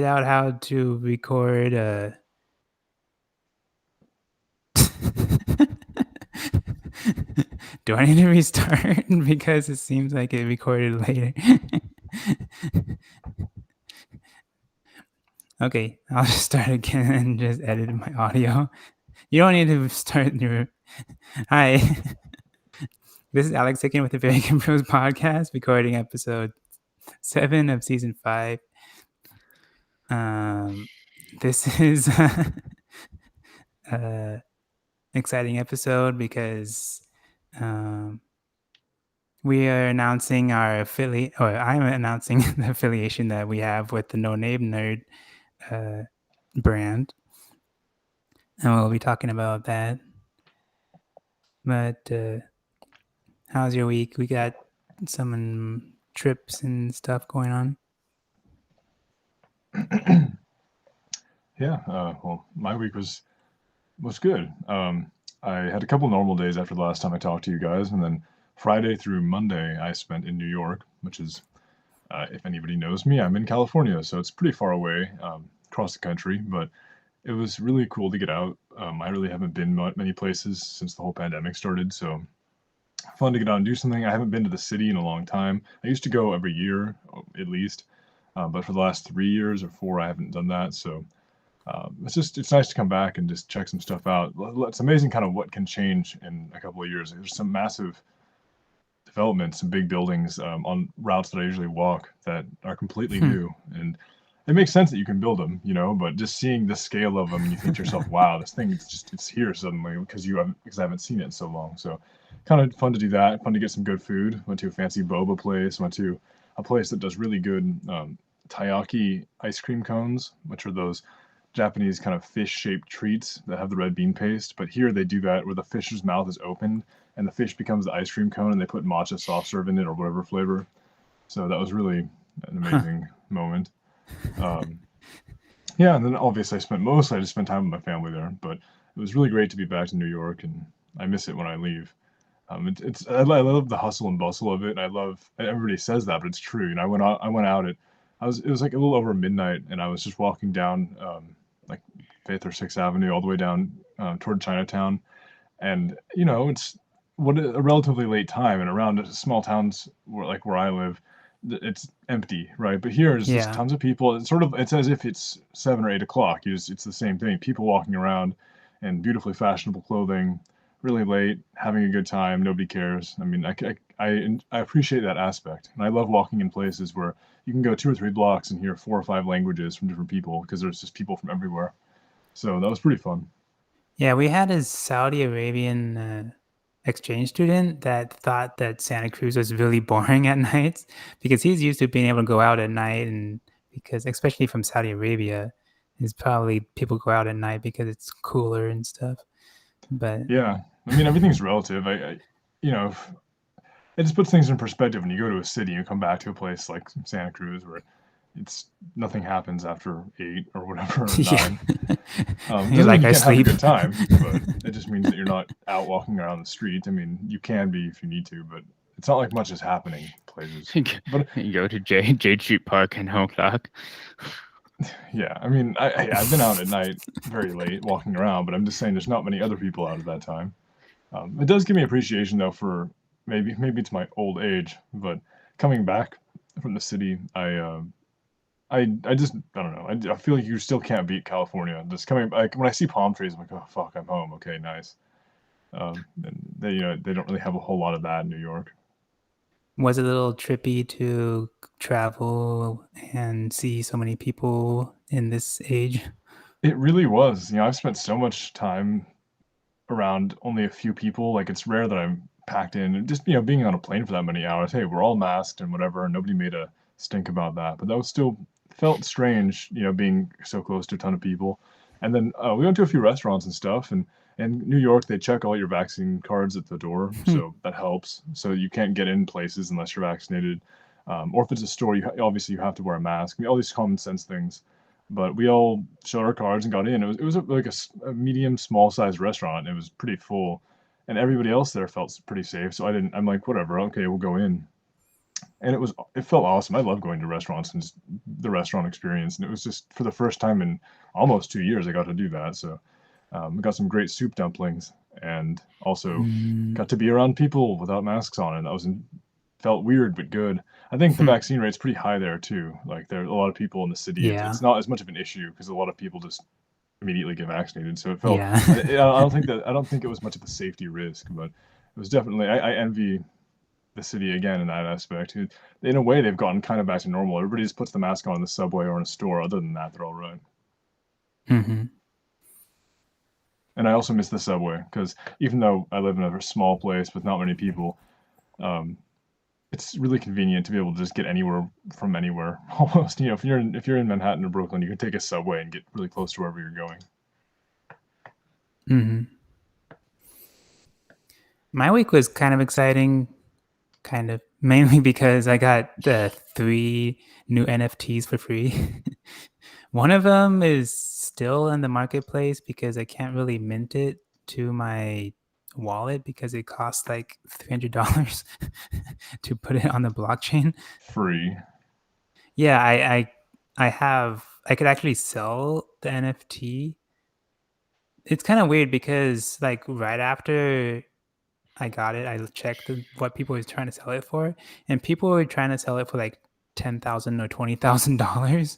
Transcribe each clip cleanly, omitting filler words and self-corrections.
out how to record Do I need to restart? Because it seems like it recorded later. Okay, I'll just start again and just edit my audio. You don't need to start your... Hi. This is Alex Hicken with the Very Composed Podcast, recording episode 7 of season 5. This is exciting episode because we are announcing our affiliate, or I'm announcing the affiliation that we have with the No Name Nerd brand, and we'll be talking about that. But how's your week? We got some trips and stuff going on. Yeah, well, my week was good. I had a couple normal days after the last time I talked to you guys, and then Friday through Monday I spent in New York, which is, if anybody knows me, I'm in California, so it's pretty far away across the country, but it was really cool to get out. I really haven't been many places since the whole pandemic started, so fun to get out and do something. I haven't been to the city in a long time. I used to go every year, at least, but for the last 3 years or four, I haven't done that, so it's nice to come back and just check some stuff out. It's amazing kind of what can change in a couple of years. There's some massive developments, some big buildings on routes that I usually walk that are completely new, and it makes sense that you can build them, but just seeing the scale of them, and you think to yourself, wow, this thing it's here suddenly because I haven't seen it in so long. So kind of fun to do that. Fun to get some good food. Went to a fancy boba place. Went to a place that does really good taiyaki ice cream cones, which are those Japanese kind of fish-shaped treats that have the red bean paste. But here they do that where the fish's mouth is opened and the fish becomes the ice cream cone, and they put matcha soft serve in it or whatever flavor. So that was really an amazing moment. Yeah, and then obviously I just spent time with my family there. But it was really great to be back to New York, and I miss it when I leave. I love the hustle and bustle of it. And I love everybody says that, but it's true. I went out at it was like a little over midnight, and I was just walking down like Fifth or Sixth Avenue all the way down toward Chinatown, and it's a relatively late time, and around small towns where I live, it's empty, right? But here it's just Yeah. tons of people. It's as if it's 7 or 8 o'clock. It's the same thing. People walking around in beautifully fashionable clothing, really late, having a good time. Nobody cares. I mean, I appreciate that aspect, and I love walking in places where you can go 2 or 3 blocks and hear 4 or 5 languages from different people because there's just people from everywhere. So that was pretty fun. Yeah, we had a Saudi Arabian exchange student that thought that Santa Cruz was really boring at nights because he's used to being able to go out at night, and because especially from Saudi Arabia, is probably people go out at night because it's cooler and stuff. But Yeah, I mean everything's relative. You know, it just puts things in perspective when you go to a city and you come back to a place like Santa Cruz where it's nothing happens after 8 or whatever or yeah, 9. you're Doesn't mean like you I can't have a sleep. good time, but it just means that you're not out walking around the street. I mean, you can be if you need to, but it's not like much is happening places. But You go to Jade Street Park and home clock. yeah, I mean, I've been out at night very late walking around, but I'm just saying there's not many other people out at that time. It does give me appreciation though for maybe it's my old age, but coming back from the city, I just I don't know. I feel like you still can't beat California. Just coming like when I see palm trees, I'm like, oh fuck, I'm home. Okay, nice. And they don't really have a whole lot of that in New York. Was a little trippy to travel and see so many people in this age. It really was. I've spent so much time around only a few people. Like it's rare that I'm packed in. And just being on a plane for that many hours. Hey, we're all masked and whatever, and nobody made a stink about that. But that was still felt strange. Being so close to a ton of people. And then we went to a few restaurants and stuff. And in New York, they check all your vaccine cards at the door, so that helps. So you can't get in places unless you're vaccinated. Or if it's a store, obviously you have to wear a mask. I mean, all these common sense things, but we all showed our cards and got in. It was like a medium small sized restaurant. It was pretty full, and everybody else there felt pretty safe. So I'm like, whatever, okay, we'll go in. and it felt awesome. I love going to restaurants and just the restaurant experience, and it was just for the first time in almost 2 years I got to do that. So I got some great soup dumplings, and also Mm, got to be around people without masks on, and felt weird but good. I think the vaccine rate's pretty high there too. Like there are a lot of people in the city. yeah, It's not as much of an issue because a lot of people just immediately get vaccinated. So it felt. yeah. I don't think it was much of a safety risk, but it was definitely. I envy the city again in that aspect. In a way, they've gotten kind of back to normal. Everybody just puts the mask on in the subway or in a store. Other than that, they're all right. Hmm. And I also miss the subway because even though I live in a small place with not many people, um, it's really convenient to be able to just get anywhere from anywhere. Almost, if you're in Manhattan or Brooklyn, you can take a subway and get really close to wherever you're going. Hmm. My week was kind of exciting, kind of mainly because I got 3 new NFTs for free. One of them is still in the marketplace because I can't really mint it to my wallet because it costs like $300 to put it on the blockchain. Free. Yeah, I could actually sell the NFT. It's kind of weird because like right after I got it, I checked what people were trying to sell it for, and people were trying to sell it for like $10,000 or $20,000,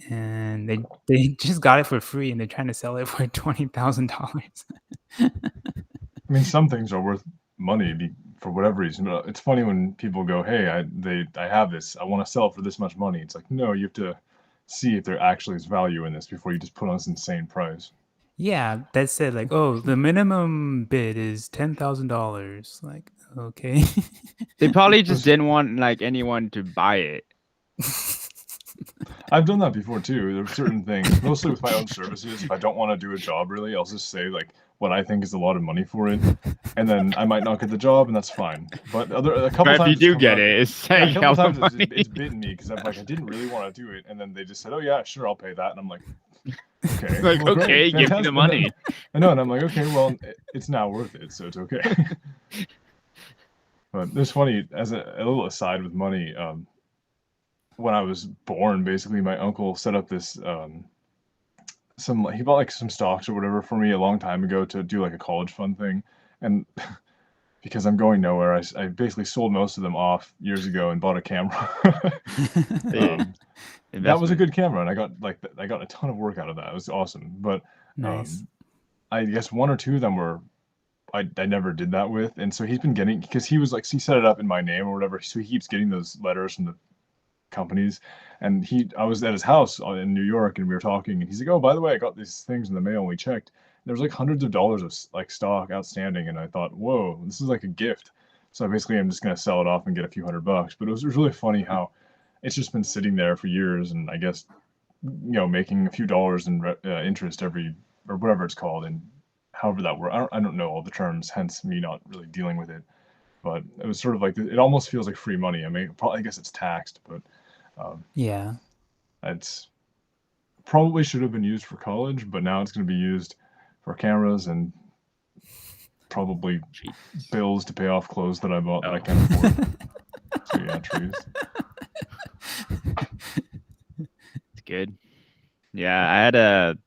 and they just got it for free, and they're trying to sell it for $20,000. I mean, some things are worth money for whatever reason. But it's funny when people go, "Hey, I have this. I want to sell it for this much money." It's like, no, you have to see if there actually is value in this before you just put on this insane price. Yeah, that said like, oh, the minimum bid is $10,000. Like, okay. They probably just There's didn't want like anyone to buy it. I've done that before too. There are certain things, mostly with my own services. If I don't want to do a job really, I'll just say like what I think is a lot of money for it, and then I might not get the job, and that's fine. But a couple But if you times it's do come get out. it, it's Yeah, a like couple hella times money. it's bitten me because I'm like I didn't really want to do it, and then they just said, "Oh yeah, sure, I'll pay that," and I'm like, "Okay, Like, well, great, okay, give me the fantastic." And then, money. I know, and I'm like, "Okay, well, it's now worth it, so it's okay." But it's funny as a little aside with money. When I was born, basically, my uncle set up this he bought like some stocks or whatever for me a long time ago to do like a college fund thing, and because I'm going nowhere, I basically sold most of them off years ago and bought a camera. Yeah, um, that was a investment. good camera, and I got a ton of work out of that. It was awesome, but Nice. um, I guess one or two of them were I never did that with, and so he's been getting because he was like he set it up in my name or whatever, so he keeps getting those letters from the companies. And I was at his house in New York, and we were talking, and he's like, "Oh, by the way, I got these things in the mail." And we checked. There was like hundreds of dollars of like stock outstanding, and I thought, "Whoa, this is like a gift." So basically, I'm just gonna sell it off and get a few $100. But it was really funny how it's just been sitting there for years, and I guess making a few dollars in interest every or whatever it's called, and however that works. I don't know all the terms, hence me not really dealing with it. But it was sort of like it almost feels like free money. I mean, probably I guess it's taxed, but um, Yeah. it's probably should have been used for college, but now it's going to be used for cameras and probably Jeez. bills to pay off clothes that I bought that I Oh. can't afford. So yeah, trees. It's good. Yeah, I had a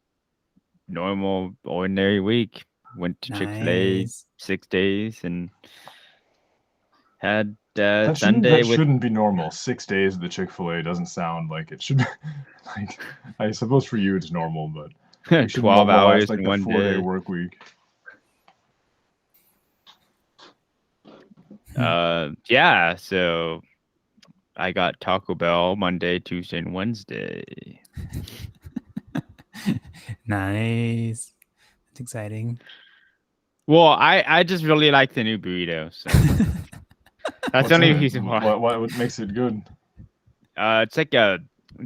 normal, ordinary week. Went to Chick-fil-A Nice. 6 days and had That Sunday with shouldn't be normal. 6 days at the Chick-fil-A doesn't sound like it should be. Like I suppose for you it's normal, but we should 12 normalize hours like in the one 4 day day. work week. Yeah, so I got Taco Bell Monday, Tuesday, and Wednesday. Nice. It's exciting. Well, I just really like the new burrito, so that's What's the in only it? reason why. What makes it good? It's like a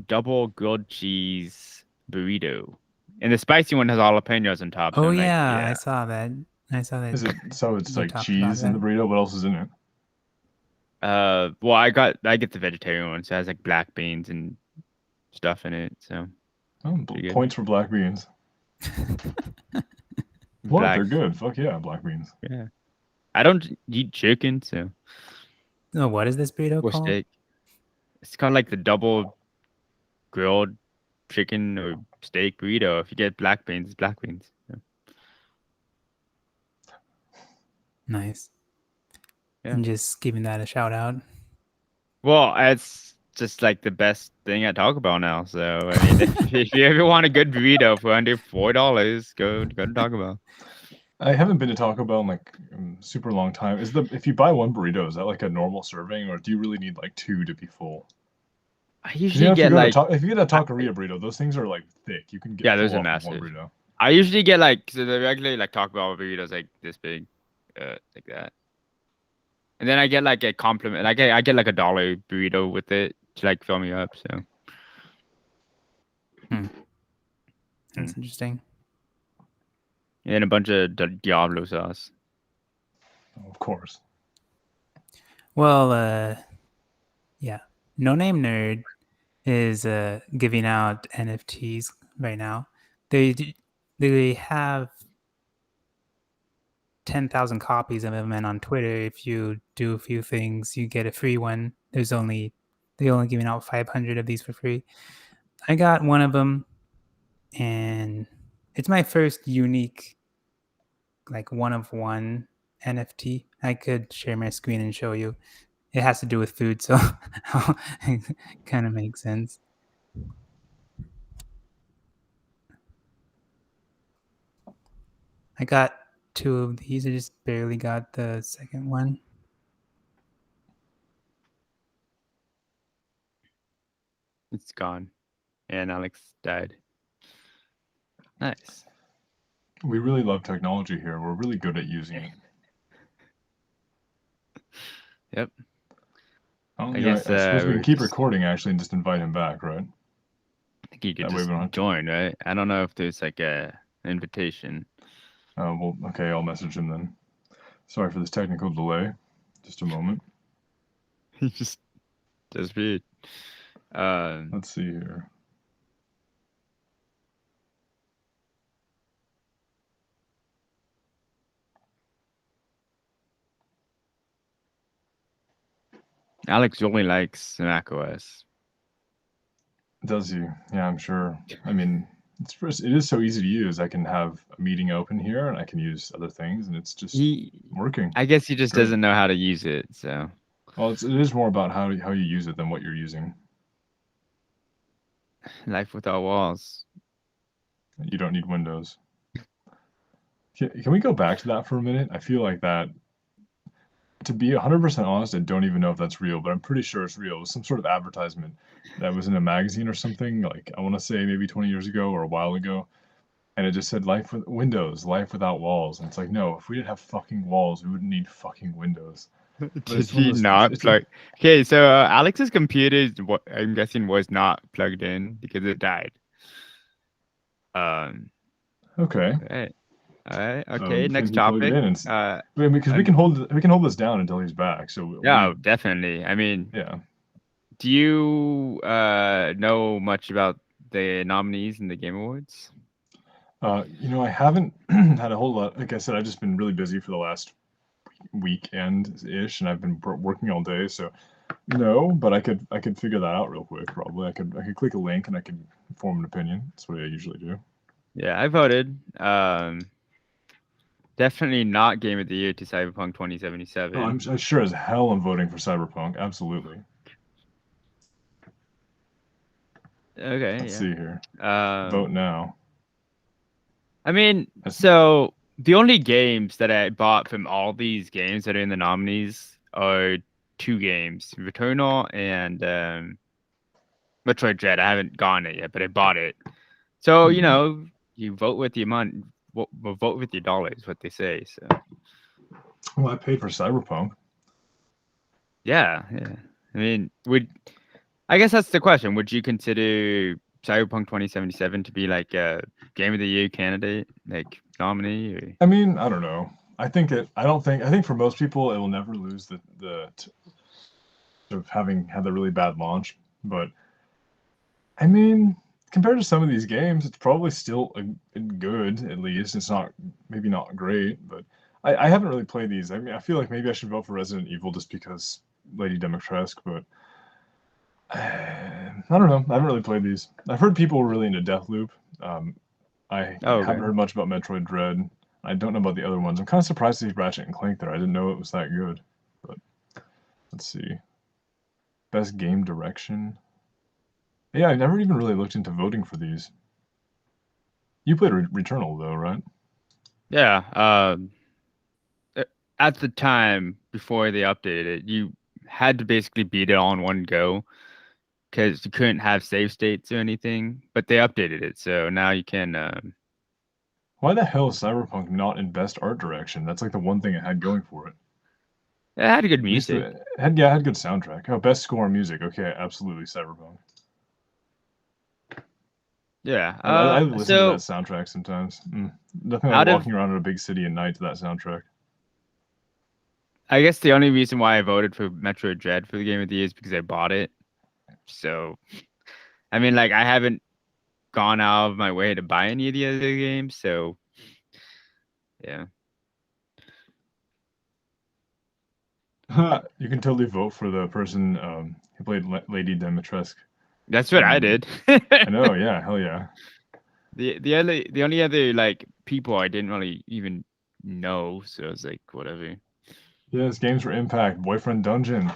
double grilled cheese burrito, and the spicy one has jalapenos on top. So Oh I'm like, yeah, I yeah. saw that. I saw that Is it so it's you like talked about cheese in that. the burrito? What else is in it? Well, I get the vegetarian one, so it has like black beans and stuff in it. So Oh, pretty good. points for black beans. What? Black, They're good. Fuck yeah, black beans. yeah. I don't eat chicken, so Oh, what is this burrito or called? steak. It's kind of like the double grilled chicken or steak burrito. If you get black beans, it's black beans. Yeah. Nice. Yeah. I'm just giving that a shout out. Well, it's just like the best thing at Taco Bell now. So I mean, if you ever want a good burrito for under $4, go to Taco Bell. I haven't been to Taco Bell in like super long time. If you buy one burrito, is that like a normal serving, or do you really need like two to be full? I Because usually if you get go to like if you get a taqueria burrito, those things are like thick. You can get yeah, those full are off of one massive. burrito. I usually get like so the regular like Taco Bell burritos like this big, like that. And then I get like a compliment. I get like $1 burrito with it to like fill me up. So That's interesting. and a bunch of Diablo sauce. Of course. Well, yeah. No Name Nerd is giving out NFTs right now. They have 10,000 copies of them, and on Twitter, if you do a few things, you get a free one. They're only giving out 500 of these for free. I got one of them, and it's my first unique, like one of one NFT. I could share my screen and show you. It has to do with food, so it kind of makes sense. I got two of these. I just barely got the second one. It's gone, and Alex died. Nice. We really love technology here. We're really good at using it. Yep. I guess, suppose we can we're keep just- recording actually and just invite him back, right? I think you could That way just we don't have to- join, right? I don't know if there's like a invitation. Well, okay, I'll message him then. Sorry for this technical delay. Just a moment. He just disappeared. Let's see here. Alex only likes macOS. Does he? Yeah, I'm sure. I mean, it is so easy to use. I can have a meeting open here and I can use other things, and it's just working. I guess he just Great. doesn't know how to use it. So Well, it is more about how you use it than what you're using. life without walls. You don't need Windows. Can we go back to that for a minute? I feel like that. To be 100% honest, I don't even know if that's real, but I'm pretty sure it's real. It was some sort of advertisement that was in a magazine or something, like I want to say maybe 20 years ago or a while ago, and it just said life with Windows, life without walls. And it's like, no, if we didn't have fucking walls, we wouldn't need fucking Windows. Did he not plug? Okay, so Alex's computer, I'm guessing, was not plugged in because it died. Okay. All right. Okay. Next Can he plug it topic. in because we can hold this down until he's back. So yeah, definitely. I mean, yeah. Do you know much about the nominees in the Game Awards? I haven't had a whole lot. Like I said, I've just been really busy for the last weekend ish, and I've been working all day. So no, but I could figure that out real quick. Probably I could click a link and I could form an opinion. That's what I usually do. Yeah, I voted. Definitely not Game of the Year to Cyberpunk 2077. Oh, I'm sure as hell I'm voting for Cyberpunk. Absolutely. Okay. Let's see here. Vote now. I mean, so the only games that I bought from all these games that are in the nominees are two games, Returnal and Metroid Dread. I haven't gotten it yet, but I bought it. So, you vote with your money, vote with your dollars, what they say. So. Well, I paid for Cyberpunk. Yeah. I mean, I guess that's the question. Would you consider Cyberpunk 2077 to be like a Game of the Year candidate, like nominee? Or? I mean, I don't know. I think for most people it will never lose the of having had the really bad launch. But I mean, compared to some of these games, it's probably still good. At least it's maybe not great, but I haven't really played these. I mean, I feel like maybe I should vote for Resident Evil just because Lady Dimitrescu, but I don't know. I haven't really played these. I've heard people were really into Deathloop. I Oh, haven't okay. heard much about Metroid Dread. I don't know about the other ones. I'm kind of surprised to see Ratchet and Clank there. I didn't know it was that good. But let's see. Best game direction. Yeah, I never even really looked into voting for these. You played Returnal though, right? Yeah. At the time before they updated it, you had to basically beat it all in one go because you couldn't have save states or anything. But they updated it, so now you can. Why the hell is Cyberpunk not in best art direction? That's like the one thing it had going for it. It had good At least music. it had good soundtrack. Oh, best score music. Okay, absolutely Cyberpunk. Yeah. I listen to that So soundtrack sometimes. Nothing like out of, walking around in a big city at night to that soundtrack. I guess the only reason why I voted for Metroid Dread for the Game of the Year is because I bought it. So, I mean, like I haven't gone out of my way to buy any of the other games. So, yeah. You can totally vote for the person who played Lady Dimitrescu. That's what I did. I know, yeah, hell yeah. The only other like people I didn't really even know, so I was like, whatever. Yes, games for Impact, Boyfriend Dungeon.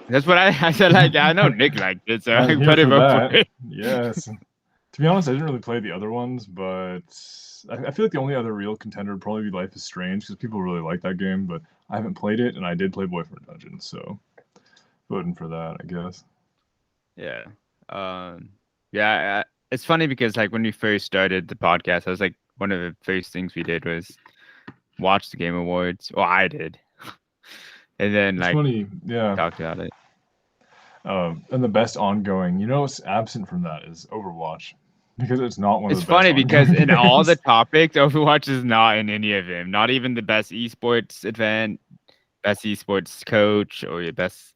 That's what I said. Like I know Nick liked it, so I I'm here put him for up for that. it. Yes. To be honest, I didn't really play the other ones, but I feel like the only other real contender would probably be Life is Strange because people really like that game, but I haven't played it, and I did play Boyfriend Dungeon, so voting for that, I guess. Yeah. Yeah. It's funny because like when we first started the podcast, I was like one of the first things we did was watch the Game Awards. Well, I did, and then It's like funny, yeah. talked about it. And the best ongoing, what's absent from that is Overwatch because it's not one of It's the best funny because ongoing in all the games. topics, Overwatch is not in any of them. Not even the best esports event, best esports coach, or your best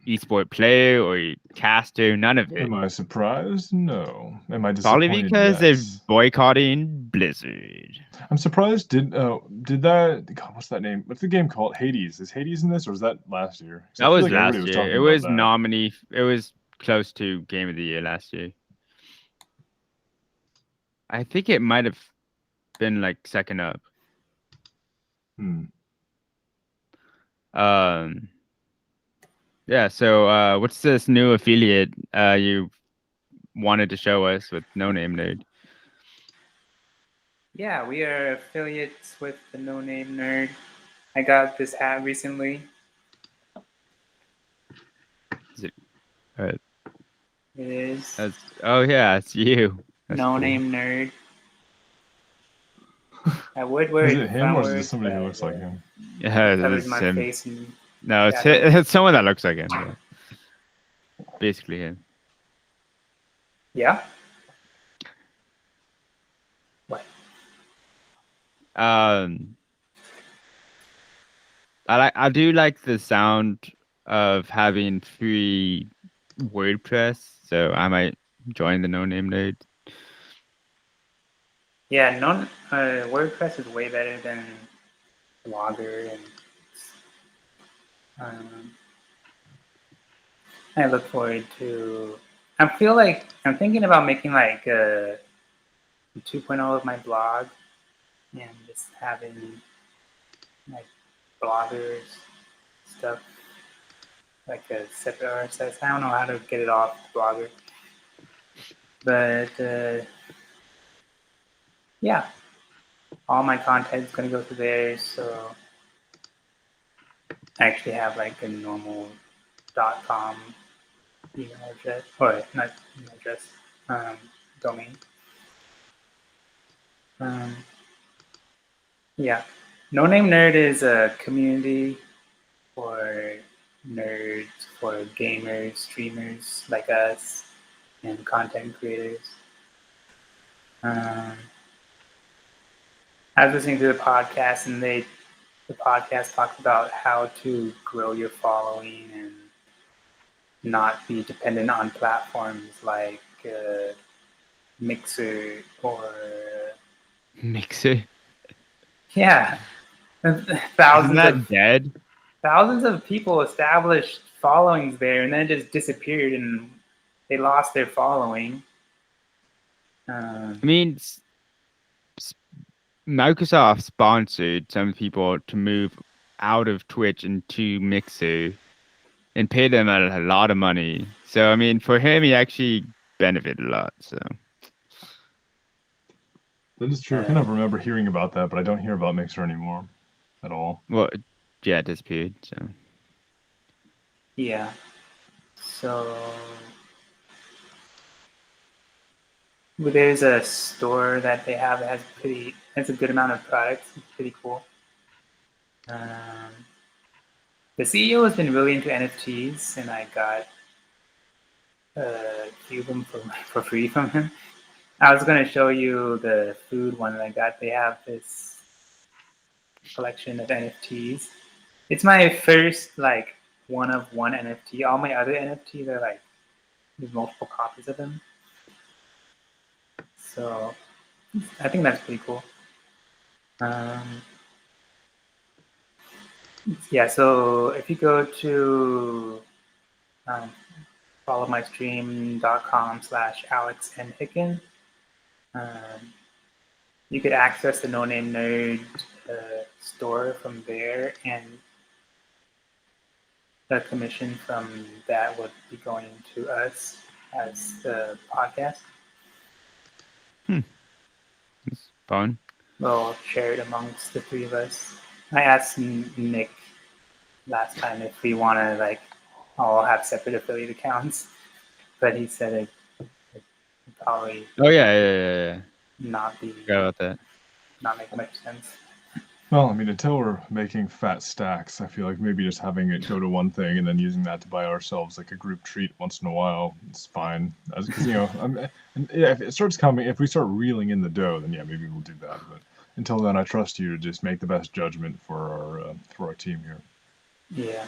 esport player, or your caster. None of it. Am I surprised? No. Am I Probably disappointed? because they're Yes. boycotting Blizzard. I'm surprised. Did that? God, what's that name? What's the game called? Hades. Is Hades in this, or is that last year? 'Cause That I feel was like everybody last was year. talking It about was that. It was close to Game of the Year last year. I think it might have been like second up. Yeah. So, what's this new affiliate you wanted to show us with No Name Nerd? Yeah, we are affiliates with the No Name Nerd. I got this hat recently. Is it? It is Oh yeah, it's you. That's No cool. Name Nerd. I would wear Is it it if him, I or is it were, just somebody who but looks like him? Yeah, it covers it's my him. face and No, shadow. it's someone that looks like him. Yeah. Basically him. Yeah. What? I do like the sound of having free WordPress, so I might join the No Name Nerd. Yeah, WordPress is way better than Blogger, and I look forward to. I feel like I'm thinking about making like a 2.0 of my blog, and just having like bloggers stuff, like a separate RSS. I don't know how to get it off Blogger, but yeah, all my content is going to go through there. So I actually have like a normal .com email address, or not email address, domain. Yeah, No Name Nerd is a community for nerds, for gamers, streamers like us, and content creators. I was listening to the podcast, and the podcast talks about how to grow your following and not be dependent on platforms like Mixer or Mixer. yeah, Isn't that dead? thousands of people established followings there, and then it just disappeared, and they lost their following. I mean, Microsoft sponsored some people to move out of Twitch into Mixer and pay them a lot of money. So I mean, for him, he actually benefited a lot. So That is true. I kind of remember hearing about that, but I don't hear about Mixer anymore at all. well, yeah, it disappeared. So yeah. So there's a store that they have that has a good amount of products. It's pretty cool. The CEO has been really into NFTs, and I got a few of them for free from him. I was going to show you the food one that I got. They have this collection of NFTs. It's my first like one of one NFT. All my other NFTs are like there's multiple copies of them. So I think that's pretty cool. Yeah, so if you go to followmystream.com/AlexNHicken, you could access the No Name Nerd store from there, and the commission from that would be going to us as the podcast. it's fun. We'll share it amongst the three of us. I asked Nick last time if we want to like all have separate affiliate accounts, but he said it probably Oh yeah. not Forgot about that. not make much sense. Well, I mean, until we're making fat stacks, I feel like maybe just having it go to one thing and then using that to buy ourselves like a group treat once in a while is fine. Because if it starts coming, if we start reeling in the dough, then yeah, maybe we'll do that. But until then, I trust you to just make the best judgment for our team here. Yeah.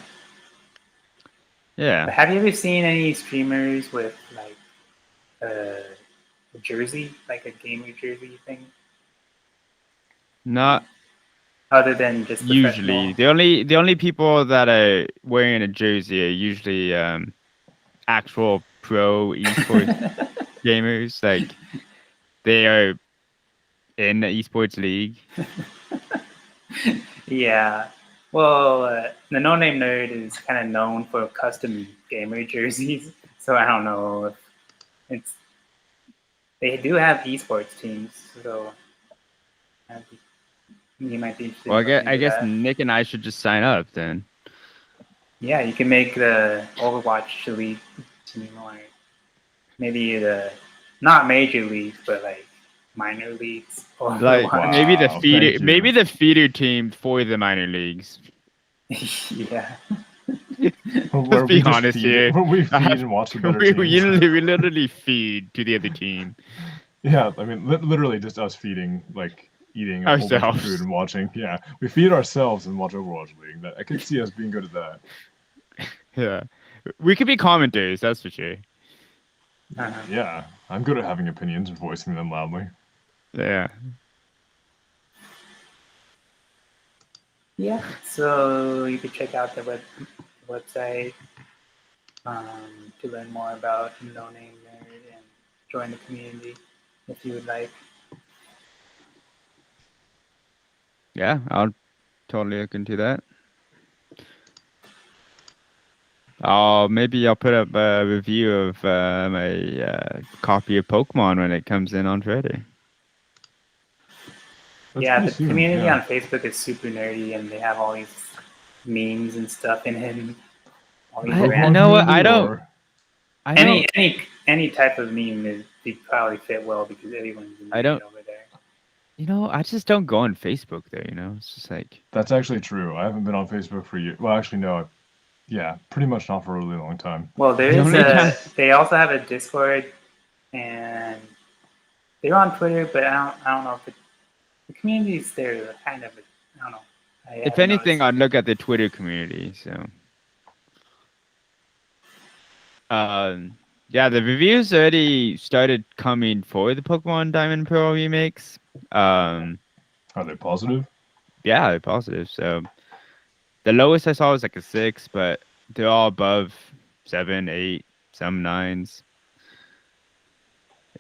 Yeah. But have you ever seen any streamers with like a jersey, like a gamer jersey thing? Not Other than just usually. The only people that are wearing a jersey are usually actual pro esports gamers. Like they are in the esports league. Yeah. Well, the No Name Nerd is kind of known for custom gamer jerseys, so I don't know if it's. They do have esports teams, so you might be interested. Well, in I guess that. Nick and I should just sign up then. Yeah, you can make the Overwatch Elite team, or maybe the not major leagues, but like minor leagues. Like Wow, maybe the thank you. feeder team for the minor leagues. Yeah. Let's be honest here. Where we feed and watch the better teams. We literally feed to the other team. Yeah, I mean, literally just us feeding, like eating a whole bunch of food and watching. Yeah, we feed ourselves and watch Overwatch League. I could see us being good at that. Yeah, we could be commenters. That's for sure. Yeah, I'm good at having opinions and voicing them loudly. Yeah. Yeah, so you could check out the website to learn more about No Name Nerd and join the community if you would like. Yeah, I'll totally look into that. Maybe I'll put up a review of my copy of Pokemon when it comes in on Friday. Yeah, the community on Facebook is super nerdy, and they have all these memes and stuff in it. You know what? Any type of meme would probably fit well because everyone's over there. You know, I just don't go on Facebook there. You know, it's just like that's actually true. I haven't been on Facebook for years. Well, actually, no. Yeah, pretty much not for a really long time. Well, they also have a Discord, and they're on Twitter, but I don't know if the communities there kind of, I don't know. If anything, I'd look at the Twitter community. So, yeah, the reviews already started coming for the Pokemon Diamond Pearl remakes. Are they positive? Yeah, they're positive. So, the lowest I saw was like a 6, but they're all above 7, 8, some 9s.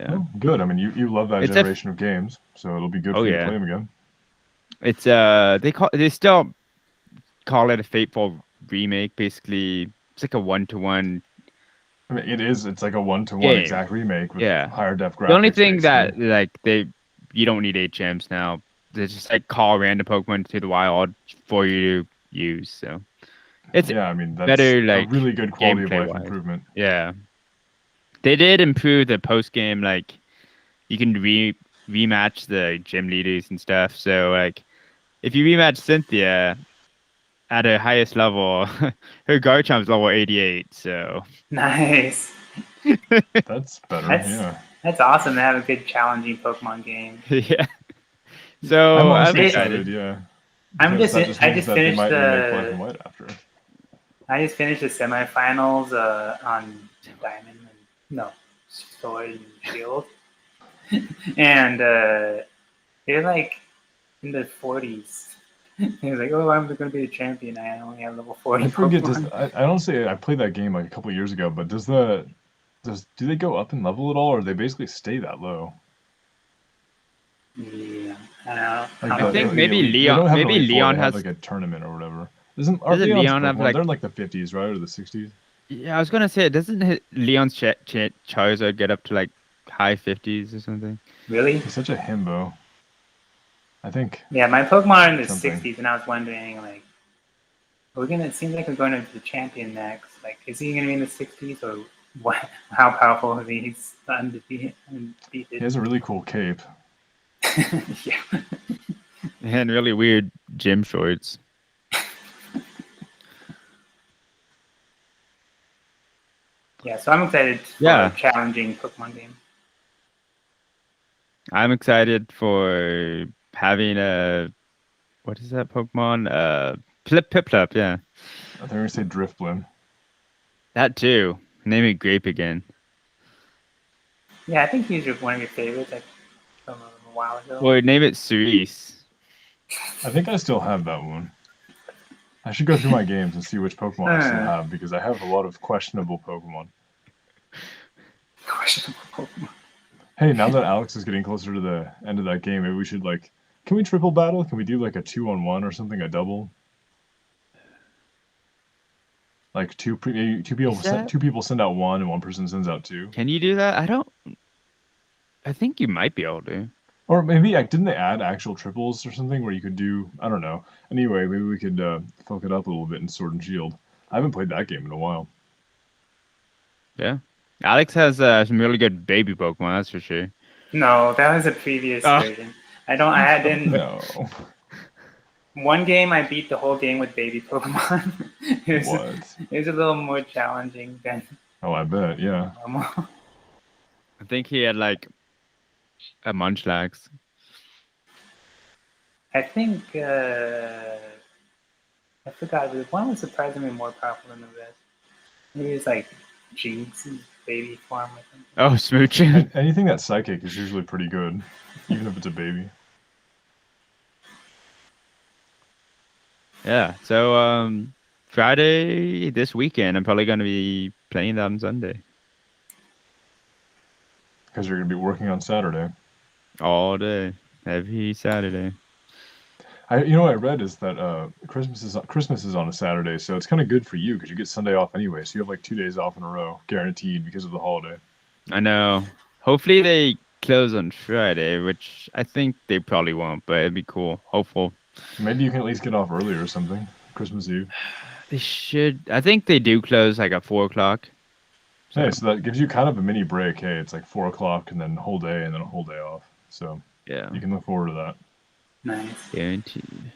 Yeah. Oh, good. I mean, you love that It's generation of games, so it'll be good Oh for you to yeah. play them again. It's they still call it a Fateful remake. Basically, it's like a 1-to-1 I mean, it is. It's like a 1-to-1 game. exact remake with Yeah. higher def The only graphics, thing that basically. like you don't need HMs now. They just like call random Pokemon to the wild for you to use. So it's Yeah, I mean, that's better a like really good quality of gameplay life wise. improvement. Yeah. They did improve the post game, like you can rematch the gym leaders and stuff. So like if you rematch Cynthia at her highest level, her Garchomp's level 88. So Nice. That's better, That's yeah. that's awesome to have a good challenging Pokemon game. yeah. I'm So I'm honestly I, excited, excited. yeah, I'm because just that just I means just that they finished might remake Black the and White after. I just finished the semifinals on Diamond and no Sword and Shield, and they're like in the 40s. He was like, "Oh, I'm going to be the champion. I only have level 40 I forget. Does Pokemon." I don't say I played that game like a couple of years ago, but do they go up in level at all, or they basically stay that low? Yeah, I don't know. Like I think the maybe elite, they don't have an Maybe elite four. They Leon have has. like a tournament or whatever. Aren't Doesn't Leon's Leon have Pokemon? like? They're in like the 50s, right, or the 60s? Yeah, I was gonna say, doesn't Leon's Charizard get up to like high 50s or something? Really? He's such a himbo. I think Yeah, my Pokemon are in the something. 60s, and I was wondering, like, we're gonna. It seems like we're going to the champion next. Like, is he gonna be in the 60s or what? How powerful is he? He's undefeated. He has a really cool cape. Yeah. And really weird gym shorts. Yeah, so I'm excited for a Yeah, challenging Pokemon game. I'm excited for having a what is that Pokemon? Piplup, yeah. I think we're gonna say Drifblim. That too. Name it Grape again. Yeah, I think he's one of your favorites, like from a while ago. Or name it Cerise. I think I still have that one. I should go through my games and see which Pokemon I still Uh, have because I have a lot of questionable Pokemon. questionable Pokemon. Hey, now that Alex is getting closer to the end of that game, maybe we should like, can we triple battle? Can we do like a 2-on-1 or something, a double? Like Is that? two people send out one and one person sends out two. Can you do that? I think you might be able to. Or maybe like didn't they add actual triples or something where you could do, I don't know. Anyway, maybe we could fuck it up a little bit in Sword and Shield. I haven't played that game in a while. Yeah. Alex has some really good baby Pokemon, that's for sure. No, that was a previous Oh, version. I Oh, didn't. no. One game I beat the whole game with baby Pokemon. What? It was a little more challenging than Oh, I bet, yeah. normal. I think he had like a Munchlax. I think I forgot. One was surprisingly more powerful than the rest. Maybe it's like Jinx's baby form or something. Oh, Smooching. Anything that's psychic is usually pretty good, even if it's a baby. Yeah. So Friday this weekend, I'm probably gonna be playing that on Sunday. Because you're going to be working on Saturday. All day. Every Saturday. You know what I read is that Christmas is on a Saturday, so it's kind of good for you because you get Sunday off anyway. So you have like 2 days off in a row, guaranteed because of the holiday. I know. Hopefully they close on Friday, which I think they probably won't, but it'd be cool. Hopeful. Maybe you can at least get off early or something, Christmas Eve. They should. I think they do close like at 4 o'clock. So Hey, so that gives you kind of a mini break. Hey, it's like 4 o'clock and then a whole day and then a whole day off. So yeah, you can look forward to that. Nice. guaranteed.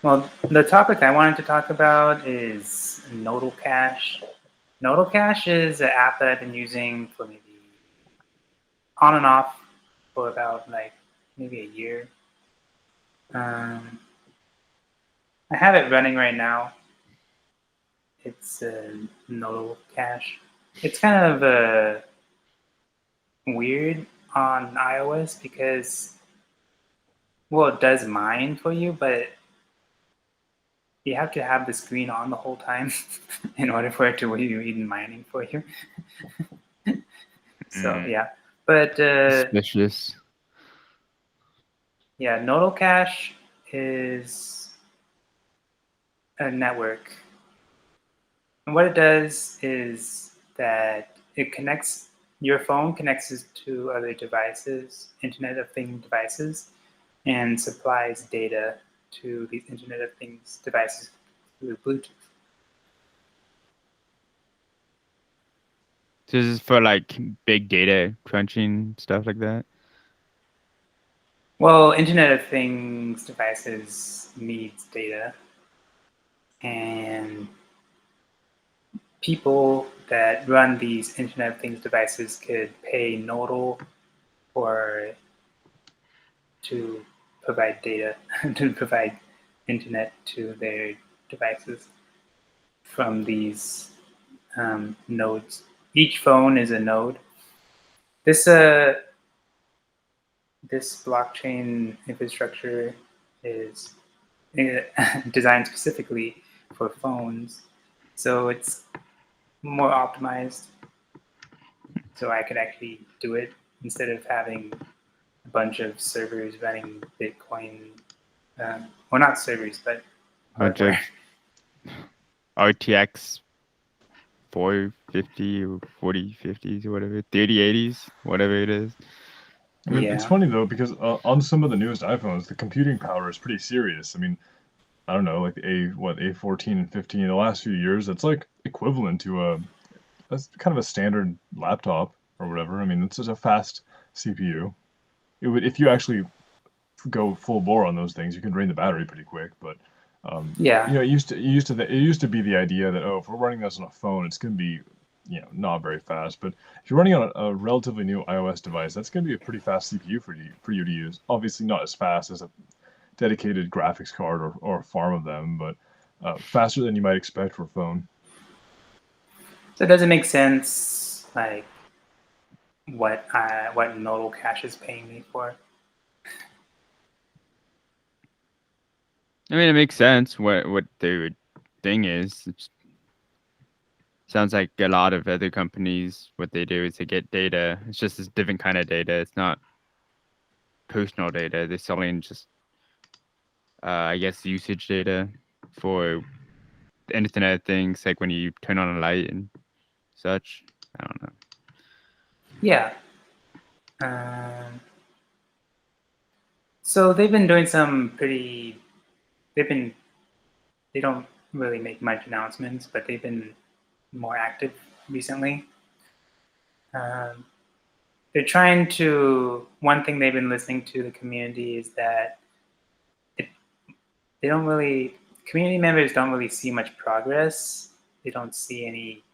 Well, the topic I wanted to talk about is Nodle Cash. Nodle Cash is an app that I've been using for maybe on and off for about like maybe a year. I have it running right now. It's Nodle Cash. It's kind of weird on iOS because, well, it does mine for you, but you have to have the screen on the whole time in order for it to even mining for you. So yeah, but Suspicious. yeah, Nodle Cash is a network. And what it does is that it connects, your phone connects to other devices, Internet of Things devices, and supplies data to these Internet of Things devices through Bluetooth. So this is for like big data crunching, stuff like that? Well, Internet of Things devices needs data, and people that run these Internet of Things devices could pay Nodle or to provide data, to provide internet to their devices from these nodes. Each phone is a node. This this blockchain infrastructure is designed specifically for phones, so it's more optimized. So I could actually do it instead of having a bunch of servers running Bitcoin. Well, not servers, but Bunch of hardware. RTX 450 or 4050s or whatever, 3080s, whatever it is. I mean, it's Yeah. funny though because on some of the newest iPhones, the computing power is pretty serious. I mean, I don't know, like the A14 and 15 in the last few years, that's like equivalent to that's kind of a standard laptop or whatever. I mean, it's just a fast CPU. It would, if you actually go full bore on those things, you can drain the battery pretty quick. But Yeah. it used to be the idea that, oh, if we're running this on a phone, it's going to be not very fast. But if you're running on a relatively new iOS device, that's going to be a pretty fast CPU for you to use. Obviously, not as fast as a dedicated graphics card or a farm of them, but faster than you might expect for a phone. So does it make sense, like what Nodal Cash is paying me for? I mean, it makes sense what their thing is. It sounds like a lot of other companies, what they do is they get data. It's just this different kind of data. It's not personal data. They're selling just, I guess, usage data for the Internet of Things, like when you turn on a light and such. I don't know. Yeah. So they've been doing some pretty. They don't really make much announcements, but they've been more active recently. They're trying to. One thing they've been listening to the community is that they don't really. Community members don't really see much progress. They don't see any.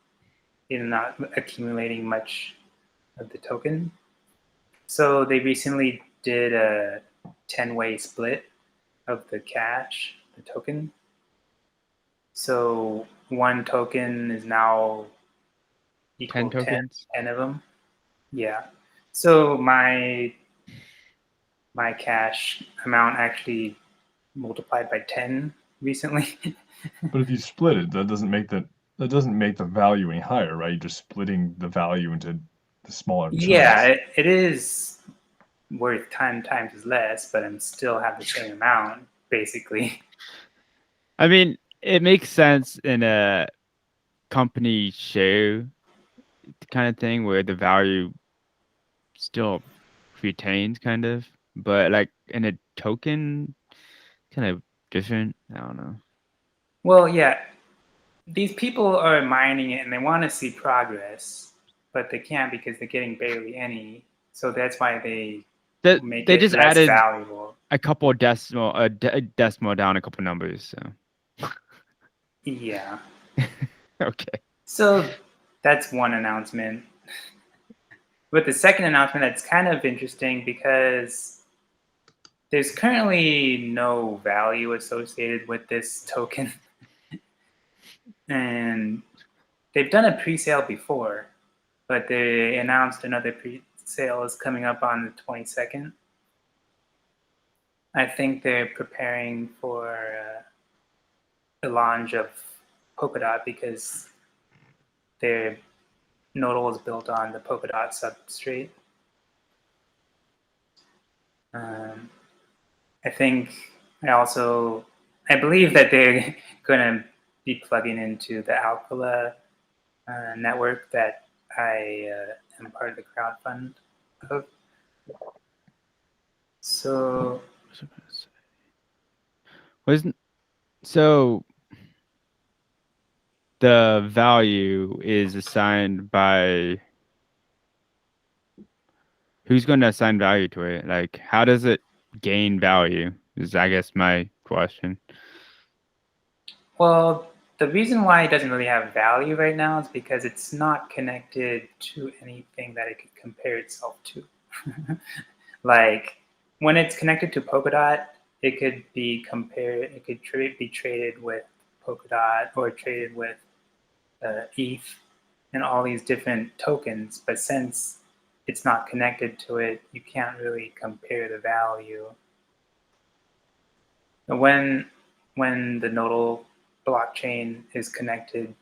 They're not accumulating much of the token. So they recently did a 10-way split of the cash, the token. So one token is now 10 equal tokens? 10 of them. Yeah. So my cash amount actually multiplied by 10 recently. But if you split it, that doesn't make the value any higher, right? You're just splitting the value into the smaller Yeah, chunks. it is worth 10 times less, but I'm still have the same amount, basically. I mean, it makes sense in a company share kind of thing where the value still retains kind of, but like in a token, kind of different. I don't know. Well, yeah, these people are mining it and they want to see progress, but they can't because they're getting barely any. So that's why they make They it just less added valuable. a couple of decimal down, a couple numbers. So Yeah. okay. So that's one announcement. But the second announcement, that's kind of interesting because there's currently no value associated with this token. And they've done a pre-sale before, but they announced another pre-sale is coming up on the 22nd. I think they're preparing for a launch of Polkadot because their Nodle is built on the Polkadot substrate. I believe that they're going to be plugging into the Alcala network that I am part of the crowdfund of. So, so the value is assigned by who's going to assign value to it? Like, how does it gain value? Is I guess my question. well, the reason why it doesn't really have value right now is because it's not connected to anything that it could compare itself to. Like when it's connected to Polkadot, it could be compared. It could be traded with Polkadot or traded with ETH and all these different tokens. But since it's not connected to it, you can't really compare the value. When the Nodle blockchain is connected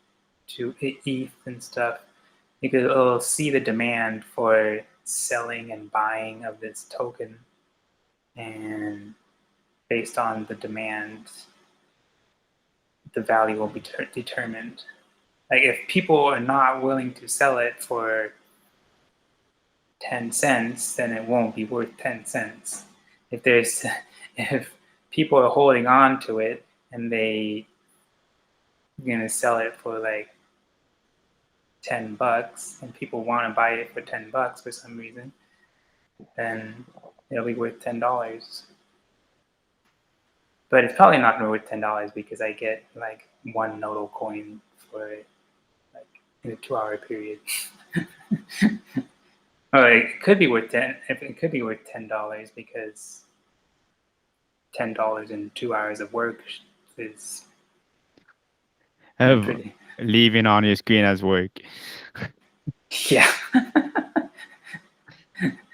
to ETH and stuff, it'll see the demand for selling and buying of this token, and based on the demand, the value will be determined. Like if people are not willing to sell it for 10 cents, then it won't be worth 10 cents. If people are holding on to it and they're gonna sell it for like $10 and people want to buy it for $10 for some reason, then it'll be worth $10. But it's probably not gonna be worth $10 because I get like one Nodle coin for like in a 2-hour period. Or it could be worth $10 because $10 in 2 hours of work is pretty. Leaving on your screen as work. Yeah.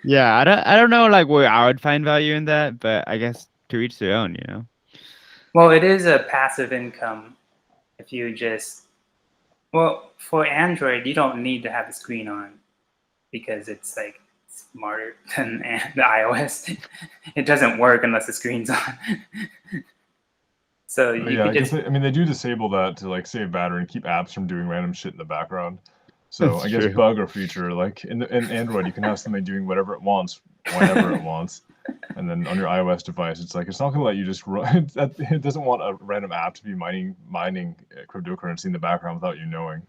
Yeah, I don't know like where I would find value in that, but I guess to each their own, you know. Well, it is a passive income. If you just for Android, you don't need to have the screen on because it's like smarter than the iOS. It doesn't work unless the screen's on. So yeah, I guess they do disable that to like save battery and keep apps from doing random shit in the background. So I guess bug or feature, like in Android, you can have something doing whatever it wants, whenever it wants. And then on your iOS device, it's like, it's not gonna let you just run. It doesn't want a random app to be mining cryptocurrency in the background without you knowing.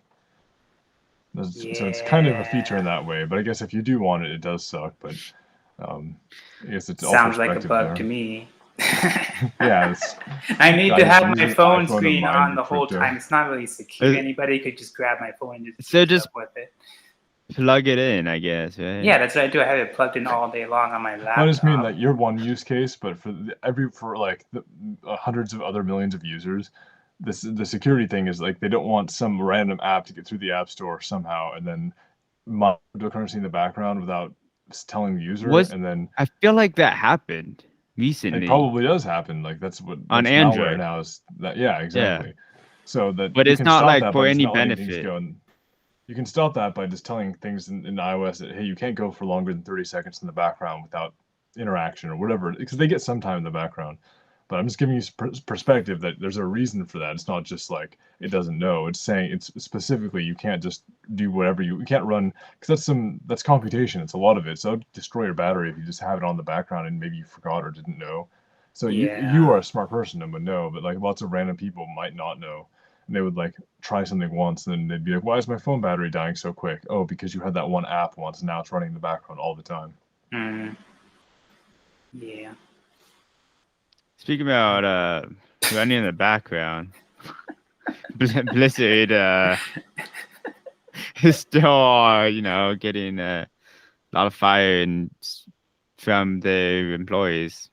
So it's kind of a feature in that way. But I guess if you do want it, it does suck. But I guess it's sounds like a bug to me. Yeah, I need to have my phone screen on the whole time. It's not really secure. Anybody could just grab my phone and just with it. Plug it in, I guess, right? Yeah, that's what I do. I have it plugged in all day long on my laptop. I just mean like your one use case, but for like the hundreds of other millions of users, the security thing is like they don't want some random app to get through the app store somehow and then mine cryptocurrency in the background without telling the user. And then I feel like that happened recently. It probably does happen. Like that's on Android now is that. Yeah, exactly. Yeah. So that, but it's not like for any benefit. You can stop that by just telling things in iOS that, hey, you can't go for longer than 30 seconds in the background without interaction or whatever, because they get some time in the background. But I'm just giving you perspective that there's a reason for that. It's not just like it doesn't know. It's saying it's specifically you can't just do whatever you can't run, because that's computation. It's a lot of it. So it'll destroy your battery if you just have it on the background and maybe you forgot or didn't know. So you are a smart person and would know, but like lots of random people might not know. And they would like try something once and then they'd be like, why is my phone battery dying so quick? Oh, because you had that one app once and now it's running in the background all the time. Yeah. Speaking about running in the background, Blizzard is still getting a lot of fire from their employees.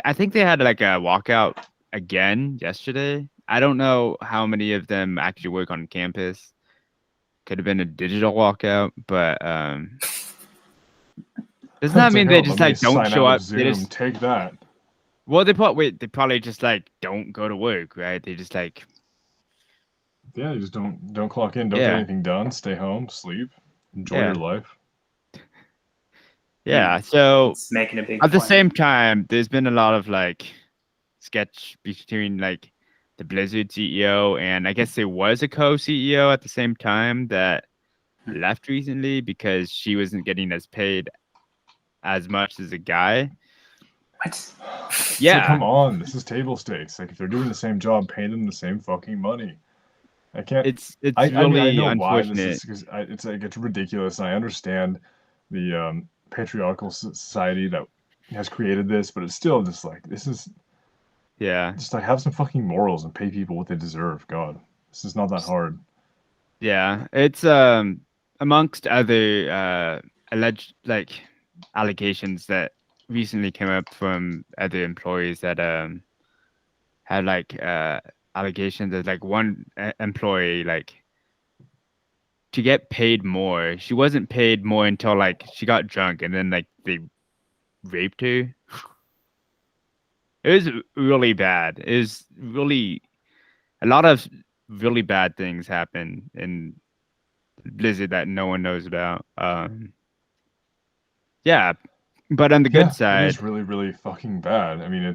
I think they had like a walkout again yesterday. I don't know how many of them actually work on campus. Could have been a digital walkout, but doesn't that mean they just like don't show up? Zoom, take that. Well, they probably just like don't go to work, right? They just like Yeah, you just don't clock in, don't get yeah, anything done, stay home, sleep, enjoy yeah, your life. yeah. So It's making a big at the point. same time, there's been a lot of like sketch between like the Blizzard CEO and I guess there was a co-CEO at the same time that left recently because she wasn't getting as paid as much as a guy. What? It's like, Yeah, come on, this is table stakes. Like, if they're doing the same job, pay them the same fucking money. I can't. it's I mean, I really know why this is unfortunate. because it's like it's ridiculous, and I understand the patriarchal society that has created this, but it's still just like this is Yeah. just like have some fucking morals and pay people what they deserve. God, this is not that hard. Yeah, it's amongst other alleged like allegations that recently came up from other employees that had like allegations that like one employee like to get paid more. She wasn't paid more until like she got drunk and then like they raped her. It was really bad. It was really a lot of really bad things happen in Blizzard that no one knows about. Yeah, but on the good Yeah, it is side, really, really fucking bad. I mean,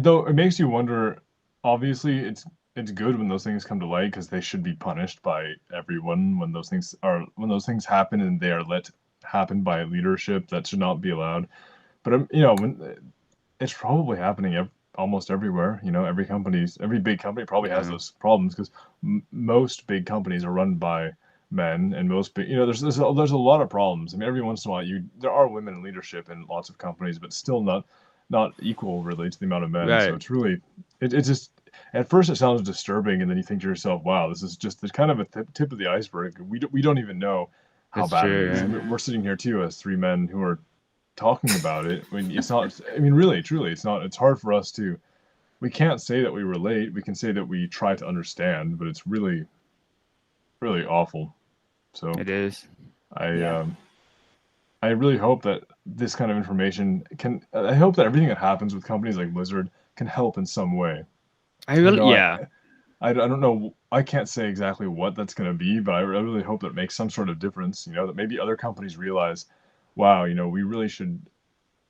though it makes you wonder. Obviously, it's good when those things come to light because they should be punished by everyone when those things happen and they are let happen by leadership that should not be allowed. But when it's probably happening almost everywhere. Every big company probably has yeah, those problems because most big companies are run by men, and most big, there's a lot of problems. I mean, every once in a while, there are women in leadership in lots of companies, but still not equal really to the amount of men. So right. it's really, it just at first it sounds disturbing, and then you think to yourself, wow, this is just the kind of a tip of the iceberg. We don't even know how That's bad it is. I true. mean, we're sitting here too as three men who are talking about it. I mean, it's not. I mean, really, truly, it's not. It's hard for us to. We can't say that we relate. We can say that we try to understand, but it's really, really awful. So It is. I, Yeah. I really hope that this kind of information can. I hope that everything that happens with companies like Blizzard can help in some way. I really, I, yeah, I don't know. I can't say exactly what that's going to be, but I really hope that it makes some sort of difference. That maybe other companies realize, wow, we really should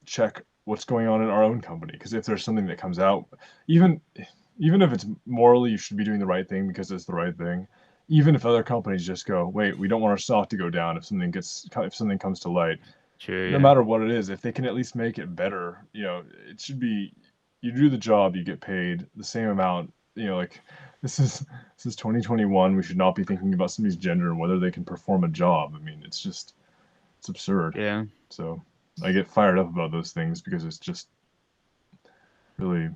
check what's going on in our own company because if there's something that comes out, even even if it's morally you should be doing the right thing because it's the right thing, even if other companies just go, wait, we don't want our stock to go down if something comes to light, true, no yeah, matter what it is, if they can at least make it better, it should be, you do the job, you get paid the same amount. Like this is 2021, we should not be thinking about somebody's gender and whether they can perform a job. I mean, it's absurd. yeah, So I get fired up about those things because it's just really.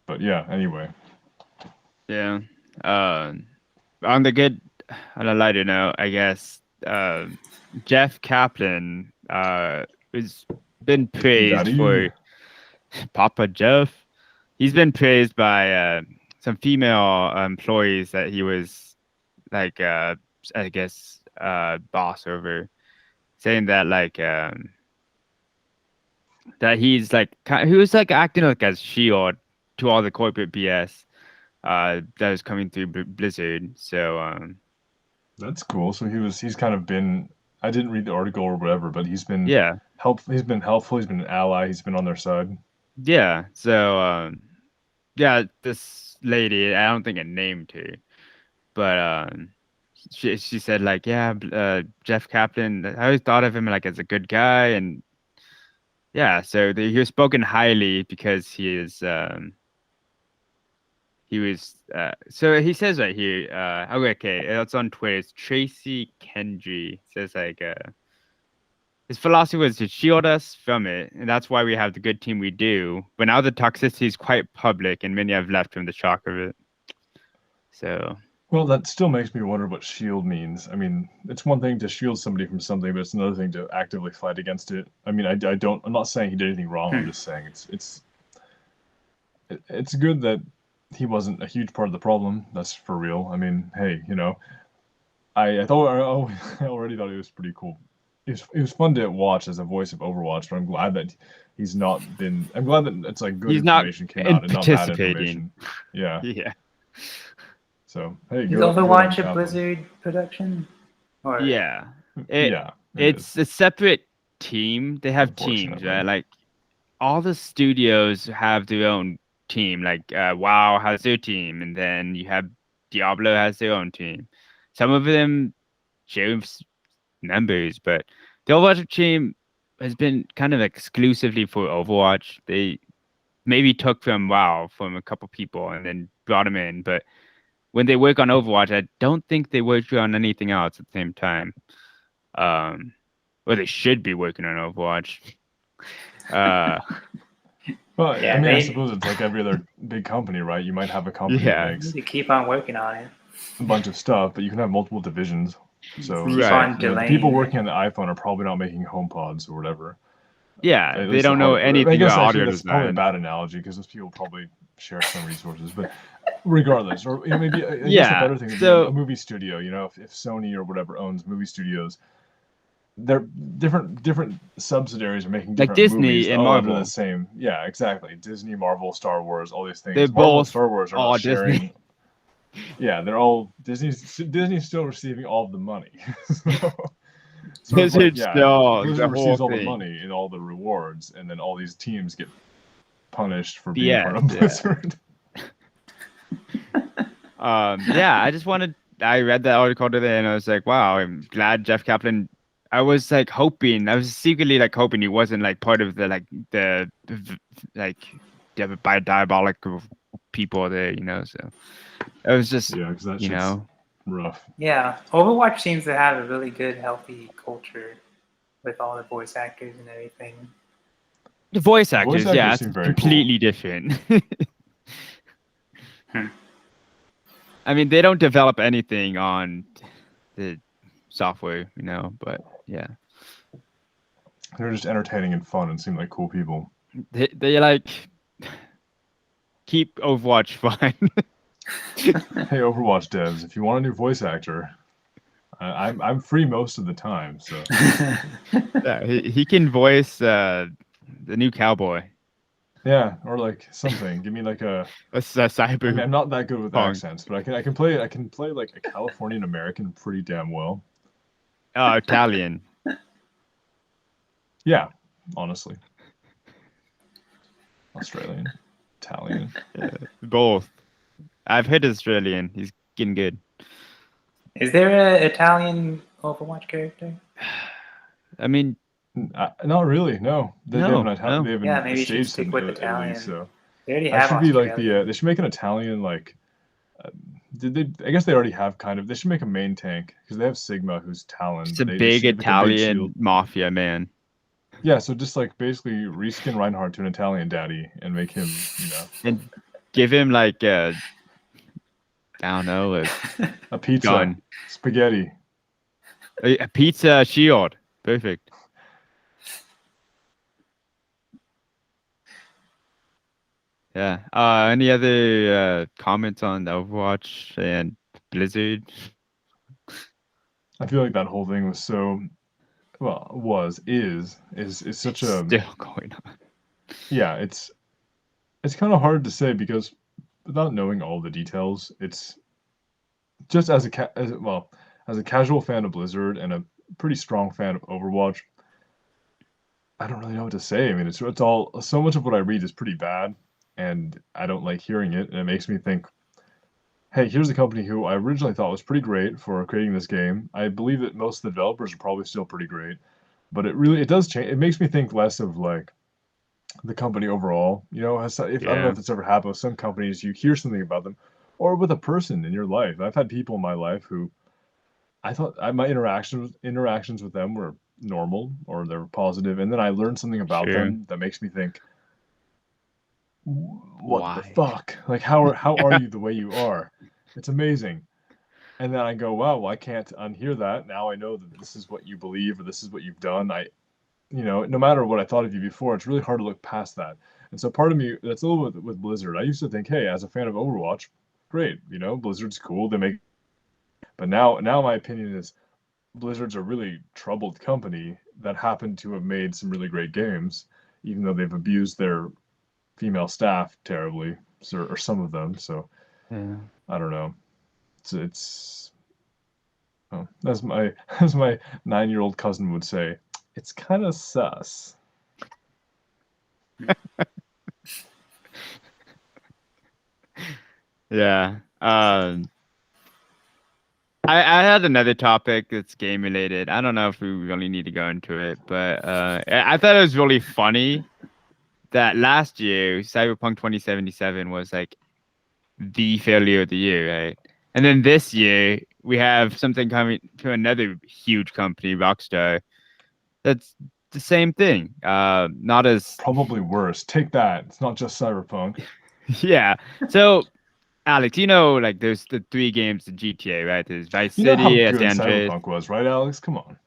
But yeah, anyway. yeah. Uh, on the good, on a lighter note, I guess, Jeff Kaplan, has been praised Daddy. for Papa Jeff. He's been praised by some female employees that he was like, I guess, boss over, saying that like that he's like he was like acting like a shield to all the corporate BS that was coming through Blizzard. So That's cool. So he's kind of been. I didn't read the article or whatever, but yeah, He's been helpful. He's been an ally. He's been on their side. yeah. So yeah, this lady, I don't think I named her, but she said like, yeah, Jeff Kaplan. I always thought of him like as a good guy, and yeah, so he was spoken highly because he was so he says right here, okay, it's on Twitter. It's Tracy Kendry says like his philosophy was to shield us from it, and that's why we have the good team we do. But now the toxicity is quite public, and many have left from the shock of it. So Well, that still makes me wonder what shield means. I mean, it's one thing to shield somebody from something, but it's another thing to actively fight against it. I mean, I don't. I'm not saying he did anything wrong. I'm Hmm. just saying it's good that he wasn't a huge part of the problem. That's for real. I mean, hey, I thought I already thought he was pretty cool it was fun to watch as a voice of Overwatch, but I'm glad that he's not been. I'm glad that it's like good He's not information came in out and not bad participating. information. Yeah. Yeah. So hey, Is good on Overwatch a Kaplan. Blizzard production? Or Yeah. Yeah, it It's is. a separate team. They have teams, Unfortunately. right? Like all the studios have their own team. Like WoW has their team, and then you have Diablo has their own team. Some of them share members, but the Overwatch team has been kind of exclusively for Overwatch. They maybe took from WoW from a couple people and then brought them in, but when they work on Overwatch, I don't think they work on anything else at the same time. Or they should be working on Overwatch. Uh, Well, I yeah, mean, I they suppose it's like every other big company, right? You might have a company that yeah, need makes to keep on working on it. a bunch of stuff, but you can have multiple divisions. Just So, keep right. on the people delaying it. working on the iPhone are probably not making HomePods or whatever. Yeah, At they least the don't know hardware. I anything guess about actually audio that's probably a design. bad analogy because those people probably share some resources. But regardless, or maybe I guess a Yeah, better thing would be a so movie studio. If Sony or whatever owns movie studios, they're different subsidiaries are making like different movies Disney and all under the Marvel, same. Yeah, exactly. Disney, Marvel, Star Wars, all these they're things. Marvel and both Star Wars are not all sharing. Disney. Yeah, they're all Disney's still receiving all of the money. So, sort of like, Blizzard yeah, still the Blizzard whole receives all the thing. money and all the rewards, and then all these teams get punished for being part Yes, of yeah. Blizzard. Yeah, I just wanted. I read that article today, and I was like, wow, I'm glad Jeff Kaplan. I was like hoping. I was secretly like hoping he wasn't like part of the like the diabolical people there, So it was just, Yeah, because that you shit's know, rough. Yeah, Overwatch seems to have a really good, healthy culture with all the voice actors and everything. the voice The voice actors. Yeah, actors it's seem very cool. completely different. Hmm. I mean, they don't develop anything on the software, but yeah, They're just entertaining and fun and seem like cool people. they like keep Overwatch fun. Hey, Overwatch devs, if you want a new voice actor, I'm free most of the time. So Yeah, he can voice the new cowboy, yeah, or like something. Give me like a. I mean, cyber I'm not that good with punk, accents, but I can play like a Californian American pretty damn well. Italian. Yeah, honestly, Australian, Italian. Both. I've hit Australian. He's getting good. Is there an Italian Overwatch character? I mean, Not really. No, they no, haven't. no. They Yeah, haven't maybe you should staged stick him with at least. Italian. So They already I have should be like Australian. they should make an Italian like. Did they? I guess they already have kind of. They should make a main tank because they have Sigma, who's Talon, It's but a they big should make a big Italian shield. mafia man. Yeah, so just like basically reskin Reinhardt to an Italian daddy and make him, And give him like I don't know, a pizza, gun. spaghetti. A pizza shield. Perfect. Yeah. Any other comments on Overwatch and Blizzard? I feel like that whole thing was so, well, is such It's a, still going on. yeah, it's kind of hard to say because without knowing all the details, it's just as a casual fan of Blizzard and a pretty strong fan of Overwatch, I don't really know what to say. I mean, it's all so much of what I read is pretty bad, and I don't like hearing it, and it makes me think, hey, here's a company who I originally thought was pretty great for creating this game. I believe that most of the developers are probably still pretty great, but it does change. It makes me think less of like the company overall. If I don't know Yeah. if it's ever happened with some companies, you hear something about them, or with a person in your life. I've had people in my life who I thought my interactions with them were normal or they were positive, and then I learned something about Sure. them that makes me think, what the Why? fuck? Like how are you the way you are? It's amazing. And then I go, wow, well, I can't unhear that. Now I know that this is what you believe or this is what you've done. No matter what I thought of you before, it's really hard to look past that. And so part of me, that's a little bit with Blizzard. I used to think, hey, as a fan of Overwatch, great, Blizzard's cool. They make, but now my opinion is Blizzard's a really troubled company that happened to have made some really great games, even though they've abused their female staff terribly, or some of them. So Yeah. I don't know. It's oh, as my as my 9-year-old cousin would say, it's kind of sus. Yeah. I had another topic that's game related. I don't know if we really need to go into it, but I thought it was really funny that last year Cyberpunk 2077 was like the failure of the year, right? And then this year we have something coming to another huge company, Rockstar, that's the same thing. Not as Probably worse. Take that. It's not just Cyberpunk. yeah. So Alex, you know, like there's the three games in GTA, right? There's Vice You know how City, San good Andreas, Cyberpunk was, right, Alex? Come on.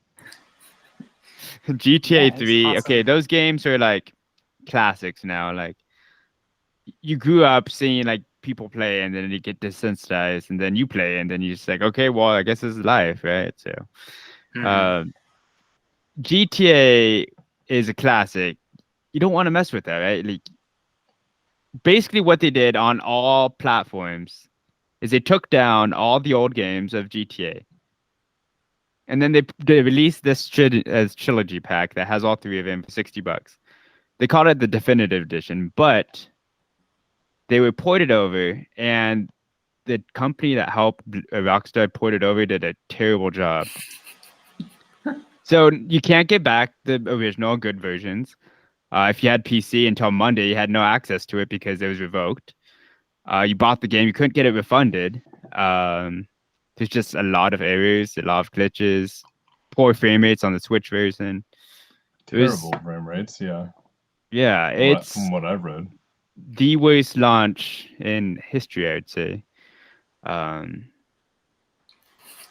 GTA Yeah, it's 3. Okay, awesome. those games are like classics now. Like you grew up seeing like people play and then you get desensitized and then you play and then you're just like, okay, well, I guess this is life, right? So Mhm. uh, GTA is a classic. You don't want to mess with that, right? Like basically what they did on all platforms is they took down all the old games of GTA. And then they released this trilogy pack that has all three of them for $60. They called it the definitive edition, but they were ported over, and the company that helped Rockstar port it over did a terrible job. So you can't get back the original good versions. If you had PC until Monday, you had no access to it because it was revoked. You bought the game, you couldn't get it refunded. Um, there's just a lot of errors, a lot of glitches, poor frame rates on the Switch version. It was, Terrible frame rates, yeah. yeah, From it's what I've read. the worst launch in history, I would say. Um,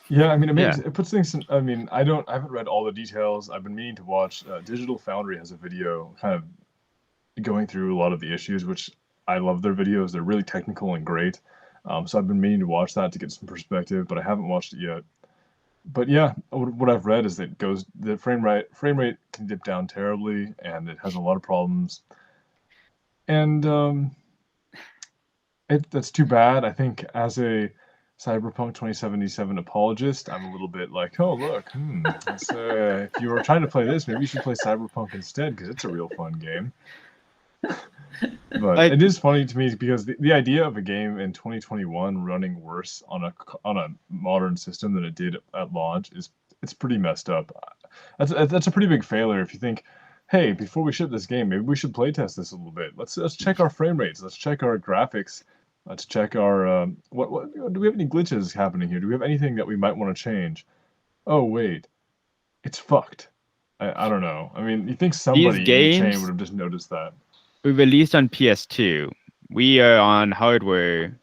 Yeah, I mean, yeah, it puts things in, I haven't read all the details. I've been meaning to watch. Digital Foundry has a video kind of going through a lot of the issues, which I love their videos. They're really technical and great. So I've been meaning to watch that to get some perspective, but I haven't watched it yet. But yeah, what I've read is that the frame rate can dip down terribly, and it has a lot of problems. And that's too bad. I think as a Cyberpunk 2077 apologist, I'm a little bit like, oh look, if you were trying to play this, maybe you should play Cyberpunk instead because it's a real fun game. But like it is funny to me because the idea of a game in 2021 running worse on a modern system than it did at launch it's pretty messed up. That's a pretty big failure if you think, hey, before we ship this game, maybe we should playtest this a little bit. Let's check our frame rates. Let's check our graphics. Let's check our what do we have any glitches happening here? Do we have anything that we might want to change? Oh wait, it's fucked. I don't know. I mean, you think these somebody in the chain would games have just noticed that. were released on PS2. We are on hardware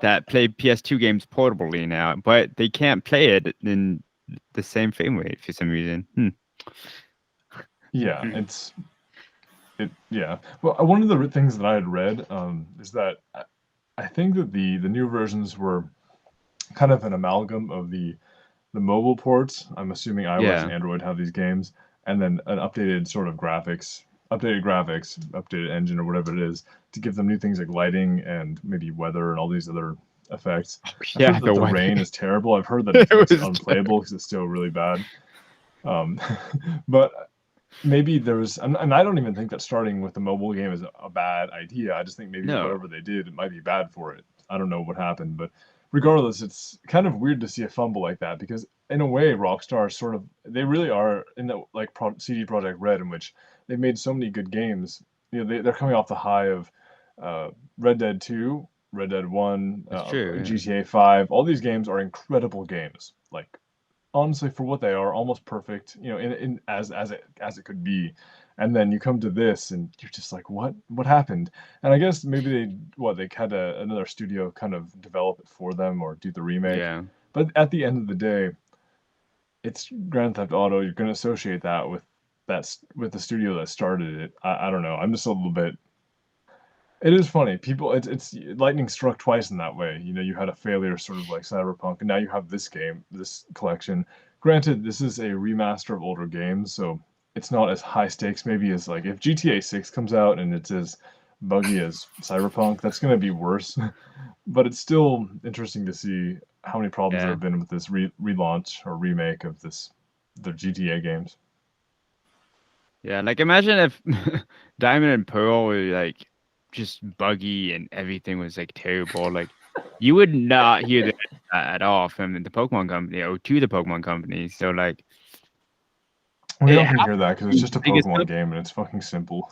that play PS2 games portably now, but they can't play it in the same frame rate for some reason. Yeah, Mhm. yeah. Well, one of the things that I had read is that I think that the new versions were kind of an amalgam of the mobile ports. I'm assuming iOS Yeah. and Android have these games, and then an updated sort of graphics, updated engine or whatever it is to give them new things like lighting and maybe weather and all these other effects. I've Yeah, heard the that the weather. rain is terrible. I've heard that It it makes it was unplayable because it's still really bad. Um, but maybe there was, and I don't even think that starting with the mobile game is a bad idea. I just think maybe no. whatever they did, it might be bad for it. I don't know what happened, but regardless, it's kind of weird to see a fumble like that because in a way, Rockstar sort of they really are in the like CD Projekt Red, in which they've made so many good games. You know, they're coming off the high of Red Dead 2, Red Dead 1, It's true. GTA 5. All these games are incredible games. Like honestly for what they are almost perfect, you know, in as it could be. And then you come to this and you're just like what happened. And I guess maybe they had another studio kind of develop it for them or do the remake, Yeah. but at the end of the day it's Grand Theft Auto. You're going to associate that with the studio that started it. I don't know, I'm just a little bit It is funny. People, it's lightning struck twice in that way. You know, you had a failure sort of like Cyberpunk, and now you have this game, this collection. Granted, this is a remaster of older games, so it's not as high stakes maybe as like if GTA 6 comes out and it's as buggy as Cyberpunk, that's going to be worse. But it's still interesting to see how many problems there Yeah. have been with this relaunch or remake of the GTA games. Yeah, like imagine if Diamond and Pearl were like just buggy and everything was like terrible. Like you would not hear that at all from the Pokemon Company or to the Pokemon Company. So like We it don't can has hear that because to it's be just a the biggest Pokemon game and it's fucking simple.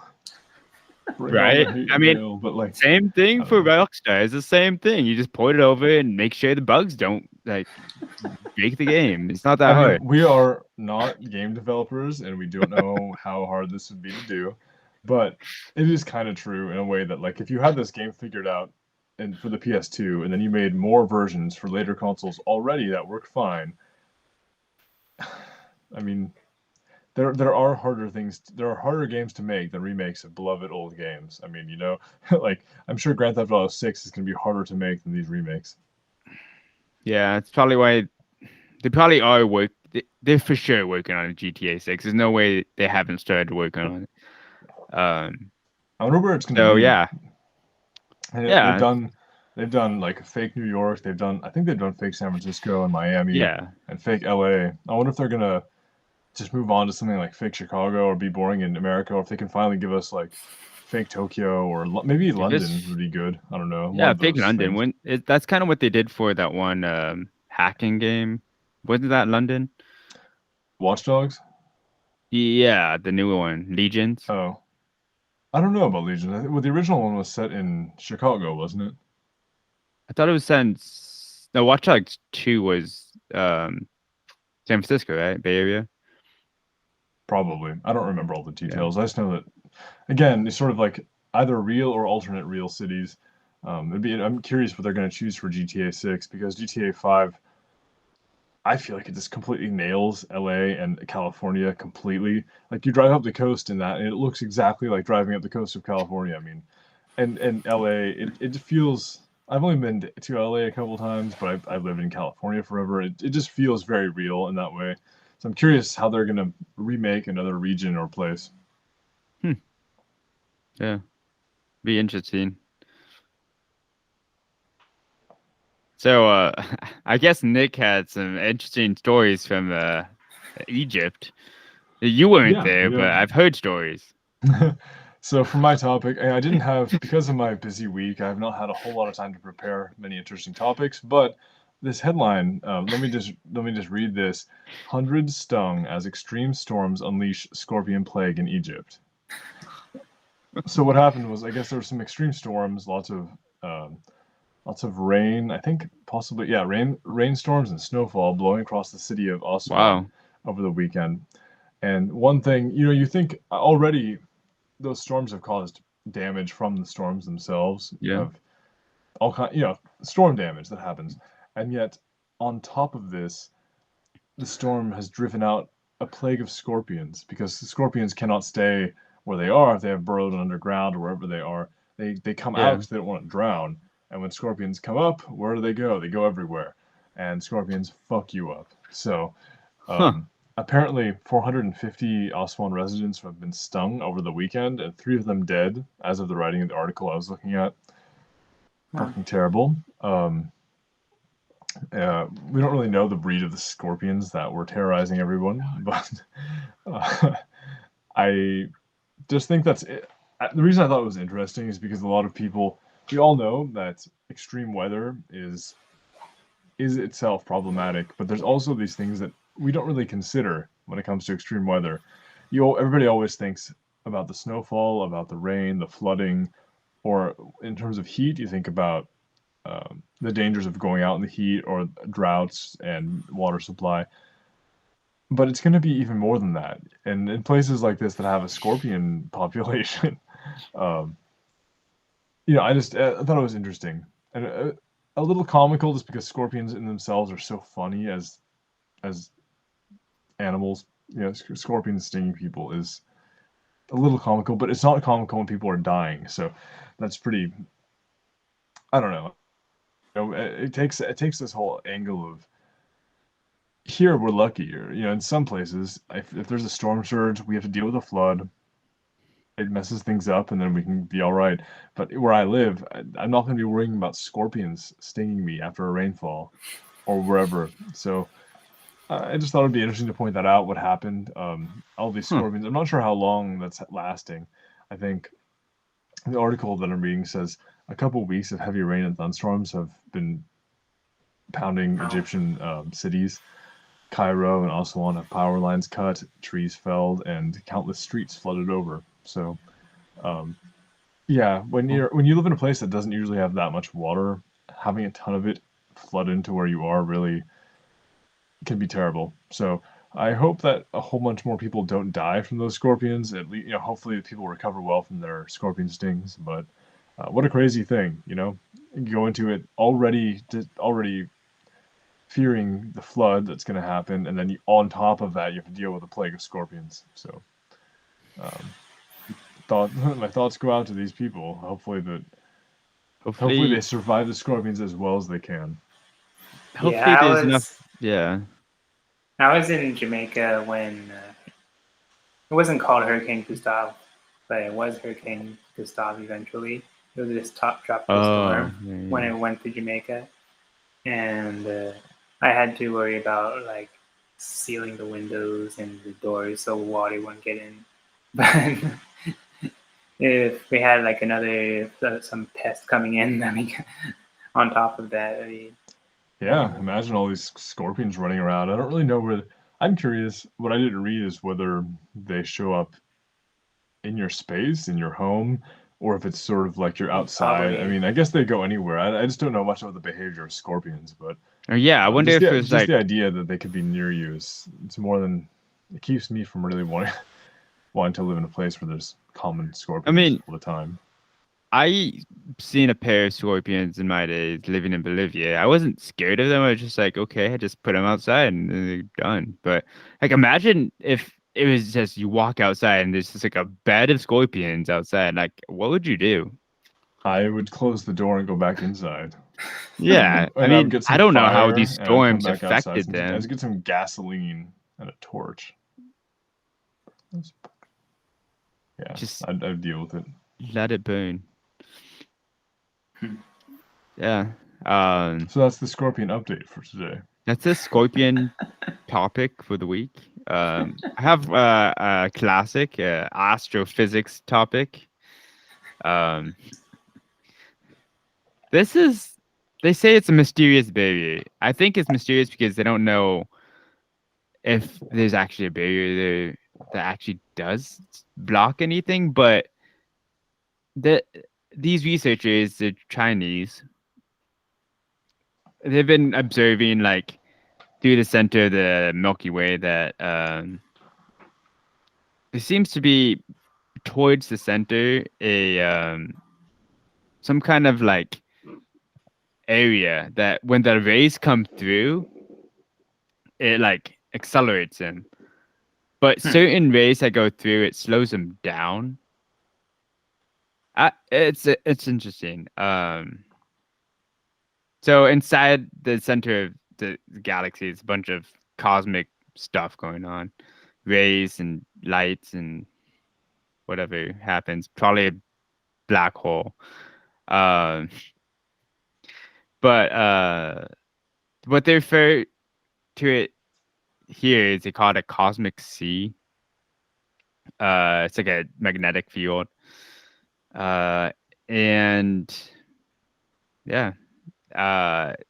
Bring on the right? hate I and mean, hail, but like same I thing don't for know. Rockstar. It's the same thing. You just port it over and make sure the bugs don't like break the game. It's not I that mean, hard. we are not game developers and we don't know how hard this would be to do, but it is kind of true in a way that like if you had this game figured out and for the PS2 and then you made more versions for later consoles already that work fine. I mean, there are harder things, there are harder games to make than remakes of beloved old games. I mean, you know, like I'm sure Grand Theft Auto 6 is going to be harder to make than these remakes. Yeah, it's probably why they probably are they're for sure working on a GTA 6. There's no way they haven't started working on it. I wonder where it's going to So be. yeah, And yeah, they've done like fake New York. I think they've done fake San Francisco and Miami yeah. and fake LA. I wonder if they're gonna just move on to something like fake Chicago or be boring in America, or if they can finally give us like fake Tokyo or maybe If London it's would be good. I don't know, one yeah, of Fake those London. things. That's kind of what they did for that one hacking game. Wasn't that London? Watch Dogs. Yeah, the newer one, Legions. Oh, I don't know about Legion. Well, the original one was set in Chicago, wasn't it? I thought it was since no Watch Dogs 2 was San Francisco, right? Bay Area. Probably. I don't remember all the Yeah. details. I just know that again, it's sort of like either real or alternate real cities. I'm curious what they're going to choose for GTA 6 because GTA 5, I feel like it just completely nails LA and California completely. Like you drive up the coast in that, and it looks exactly like driving up the coast of California. I mean, and LA, it just feels. I've only been to LA a couple times, but I've lived in California forever. It just feels very real in that way. So I'm curious how they're going to remake another region or place. Hmm. Yeah. Be interesting. So I guess Nick had some interesting stories from Egypt. You weren't Yeah, there, but yeah. I've heard stories. So for my topic, I didn't have because of my busy week, I have not had a whole lot of time to prepare many interesting topics. But this headline, let me just read this: Hundreds stung as extreme storms unleash scorpion plague in Egypt. So what happened was, I guess there were some extreme storms, um, lots of rain. I think possibly, yeah, rainstorms and snowfall blowing across the city of Aswan Wow. over the weekend. And one thing, you know, you think already those storms have caused damage from the storms themselves. You Yeah. have all kind, storm damage that happens, and yet on top of this, the storm has driven out a plague of scorpions because the scorpions cannot stay where they are if they have burrowed underground or wherever they are. They come out Yeah. because they don't want to drown, and when scorpions come up, where do they go? They go everywhere, and scorpions fuck you up. So Huh. apparently, 450 Aswan residents have been stung over the weekend, and three of them dead, as of the writing of the article I was looking at. Wow. Fucking terrible. We don't really know the breed of the scorpions that were terrorizing everyone, but uh, I just think that's it. The reason I thought it was interesting is because a lot of people, we all know that extreme weather is itself problematic, but there's also these things that we don't really consider when it comes to extreme weather. Everybody always thinks about the snowfall, about the rain, the flooding, or in terms of heat, you think about the dangers of going out in the heat or droughts and water supply. But it's going to be even more than that. And in places like this that have a scorpion population, um, I thought it was interesting and a little comical just because scorpions in themselves are so funny as animals. You know, scorpions stinging people is a little comical, but it's not comical when people are dying. So that's pretty. I don't know. It takes this whole angle of here we're luckier. In some places, if there's a storm surge, we have to deal with a flood. It messes things up, and then we can be all right. But where I live, I'm not going to be worrying about scorpions stinging me after a rainfall or wherever. So I just thought it'd be interesting to point that out. What happened? All these scorpions. I'm not sure how long that's lasting. I think the article that I'm reading says a couple weeks of heavy rain and thunderstorms have been pounding Egyptian cities. Cairo and Aswan have power lines cut, trees felled, and countless streets flooded over. So, yeah, when you live in a place that doesn't usually have that much water, having a ton of it flood into where you are really can be terrible. So I hope that a whole bunch more people don't die from those scorpions. At least, hopefully people recover well from their scorpion stings. But what a crazy thing, You go into it already fearing the flood that's going to happen, and then on top of that, you have to deal with a plague of scorpions. So, my thoughts go out to these people. Hopefully they survive the scorpions as well as they can. Hopefully, there's enough. Yeah. I was in Jamaica when it wasn't called Hurricane Gustav, but it was Hurricane Gustav eventually. It was this top tropical storm when it went to Jamaica, and I had to worry about like sealing the windows and the doors so water wouldn't get in. But if we had like some pest coming in, on top of that, yeah, imagine all these scorpions running around. I don't really know where. I'm curious. What I didn't read is whether they show up in your space, in your home, or if it's sort of like you're outside. Probably. I mean, I guess they go anywhere. I just don't know much about the behavior of scorpions, but yeah, I wonder if it's just the idea that they could be near you it's more than it keeps me from really wanting to live in a place where there's common scorpions all the time. I seen a pair of scorpions in my days living in Bolivia. I wasn't scared of them. I was just like, okay, I just put them outside and they're done. But like, imagine if it was just you walk outside and there's just like a bed of scorpions outside. Like, what would you do? I would close the door and go back inside. Yeah, I mean, I don't know how these storms affected them. I'd get some gasoline and a torch. Yeah, I'd deal with it. Let it burn. Yeah. So that's the scorpion update for today. That's a scorpion topic for the week. I have a classic astrophysics topic. They say it's a mysterious barrier. I think it's mysterious because they don't know if there's actually a barrier there that actually does block anything. But these researchers, the Chinese, they've been observing like through the center of the Milky Way that it seems to be towards the center some kind of like area that when the rays come through, it like accelerates them. But certain rays that go through, it slows them down. It's interesting. So inside the center of the galaxy is a bunch of cosmic stuff going on, rays and lights and whatever happens. Probably a black hole. But what they refer to it here is they call it a cosmic sea. It's like a magnetic field. And yeah,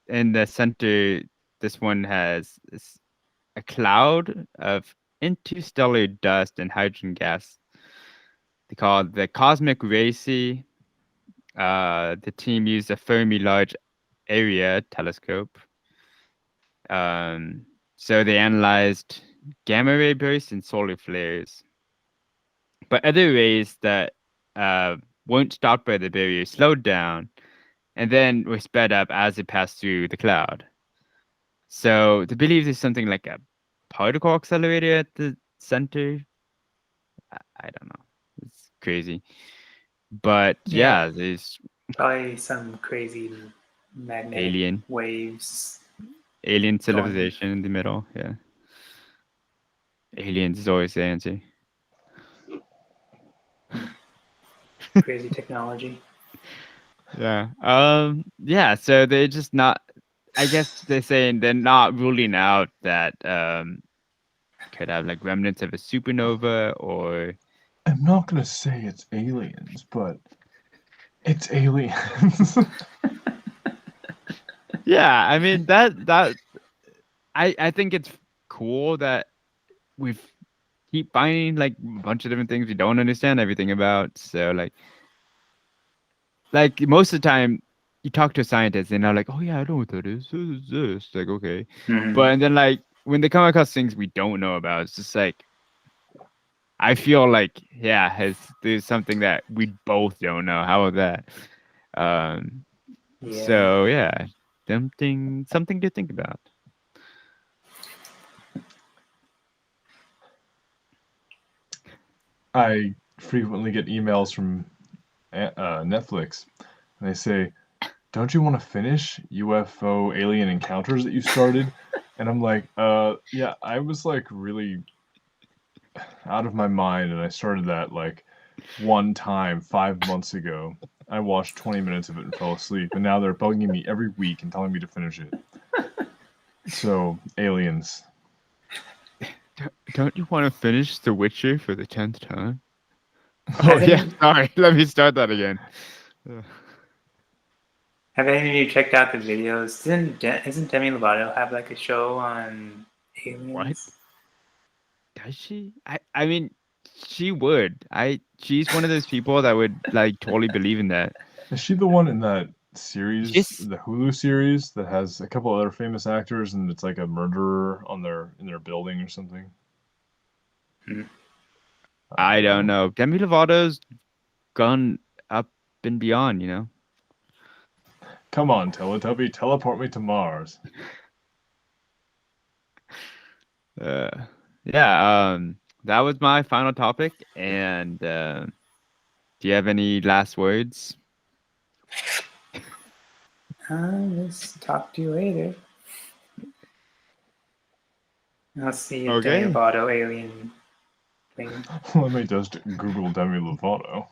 in the center, this one has a cloud of interstellar dust and hydrogen gas. They call it the cosmic ray sea. The team used a Fermi Large Area telescope. So they analyzed gamma ray bursts and solar flares. But other rays that weren't stopped by the barrier slowed down and then were sped up as it passed through the cloud. So they believe there's something like a particle accelerator at the center. I don't know. crazy. But Yeah. yeah, there's Probably some crazy magnetic alien waves. civilization in the middle. Yeah, aliens is always the answer. Crazy technology. Yeah. Yeah. So they're just not. I guess they're saying they're not ruling out that could have like remnants of a supernova or. I'm not gonna say it's aliens, but it's aliens. Yeah, I mean that I think it's cool that we've keep finding like a bunch of different things we don't understand everything about. So like most of the time you talk to a scientist and they're like, oh yeah, I know what that is. This is this. Like, okay. But and then like when they come across things we don't know about, it's just like I feel like there's something that we both don't know. How about that? Yeah. So yeah, something to think about. I frequently get emails from Netflix, and they say, "Don't you want to finish UFO alien encounters that you started?" And I'm like, yeah, I was like really out of my mind, and I started that like one time 5 months ago. I watched 20 minutes of it and fell asleep, and now they're bugging me every week and telling me to finish it. So, aliens. Don't you want to finish The Witcher for the 10th time? Have Oh yeah, any, sorry. Let me start that again. have any of you checked out the videos? Isn't Demi Lovato have like a show on What? aliens? Does she? I mean, she would. She's one of those people that would like totally believe in that. Is she the one in that series, She's the Hulu series, that has a couple other famous actors, and it's like a murderer on in their building or something? I don't know. Demi Lovato's gone up and beyond, you know. Come on, Teletubby, teleport me to Mars. Uh, yeah. That was my final topic. And do you have any last words? Let's talk to you later. I'll see a Demi Okay. Lovato alien thing. Let me just Google Demi Lovato.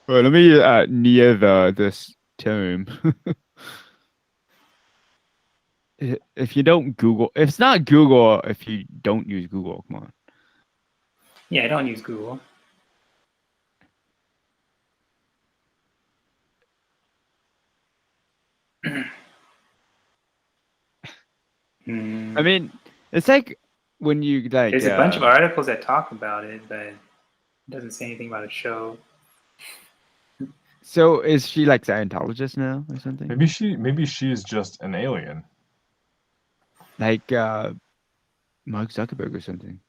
Well, let me near this term. If you don't Google, if it's not Google, if you don't use Google, come on. Yeah, I don't use Google. I mean, it's like when you like. There's a bunch of articles that talk about it, but it doesn't say anything about a show. So is she like Scientologist now or something? Maybe she is just an alien. Like Mark Zuckerberg or something.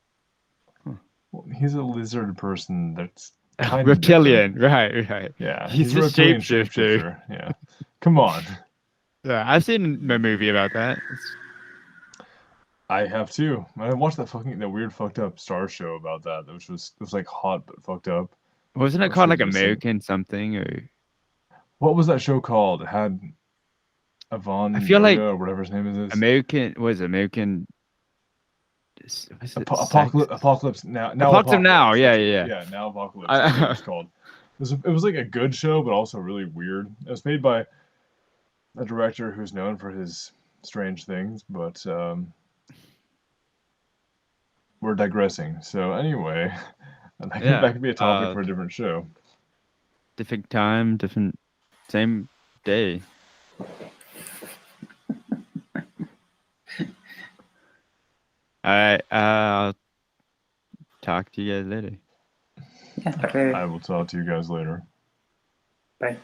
Well, he's a lizard person that's kind of Reptilian, different. right. Yeah, He's a a reptilian shapeshifter. shapeshifter. Yeah. Come on. Yeah, I've seen a movie about that. I have too. I watched that weird fucked up Star show about that, which was it was like hot but fucked up. Wasn't it Where she called like was just like, American something or? what was that show called? It had I Avon feel Yoga like or whatever his name is. American was American. Was it sex? Apocalypse now. Apocalypse Now. Apocalypse. Yeah, That's yeah, what, yeah. yeah. Now Apocalypse. That's what it was called. It was like a good show, but also really weird. It was made by a director who's known for his strange things, but we're digressing. So anyway, that could be a topic for a different show. Different time, same day. All right. I'll talk to you guys later. Yeah, talk later. I will talk to you guys later. Bye.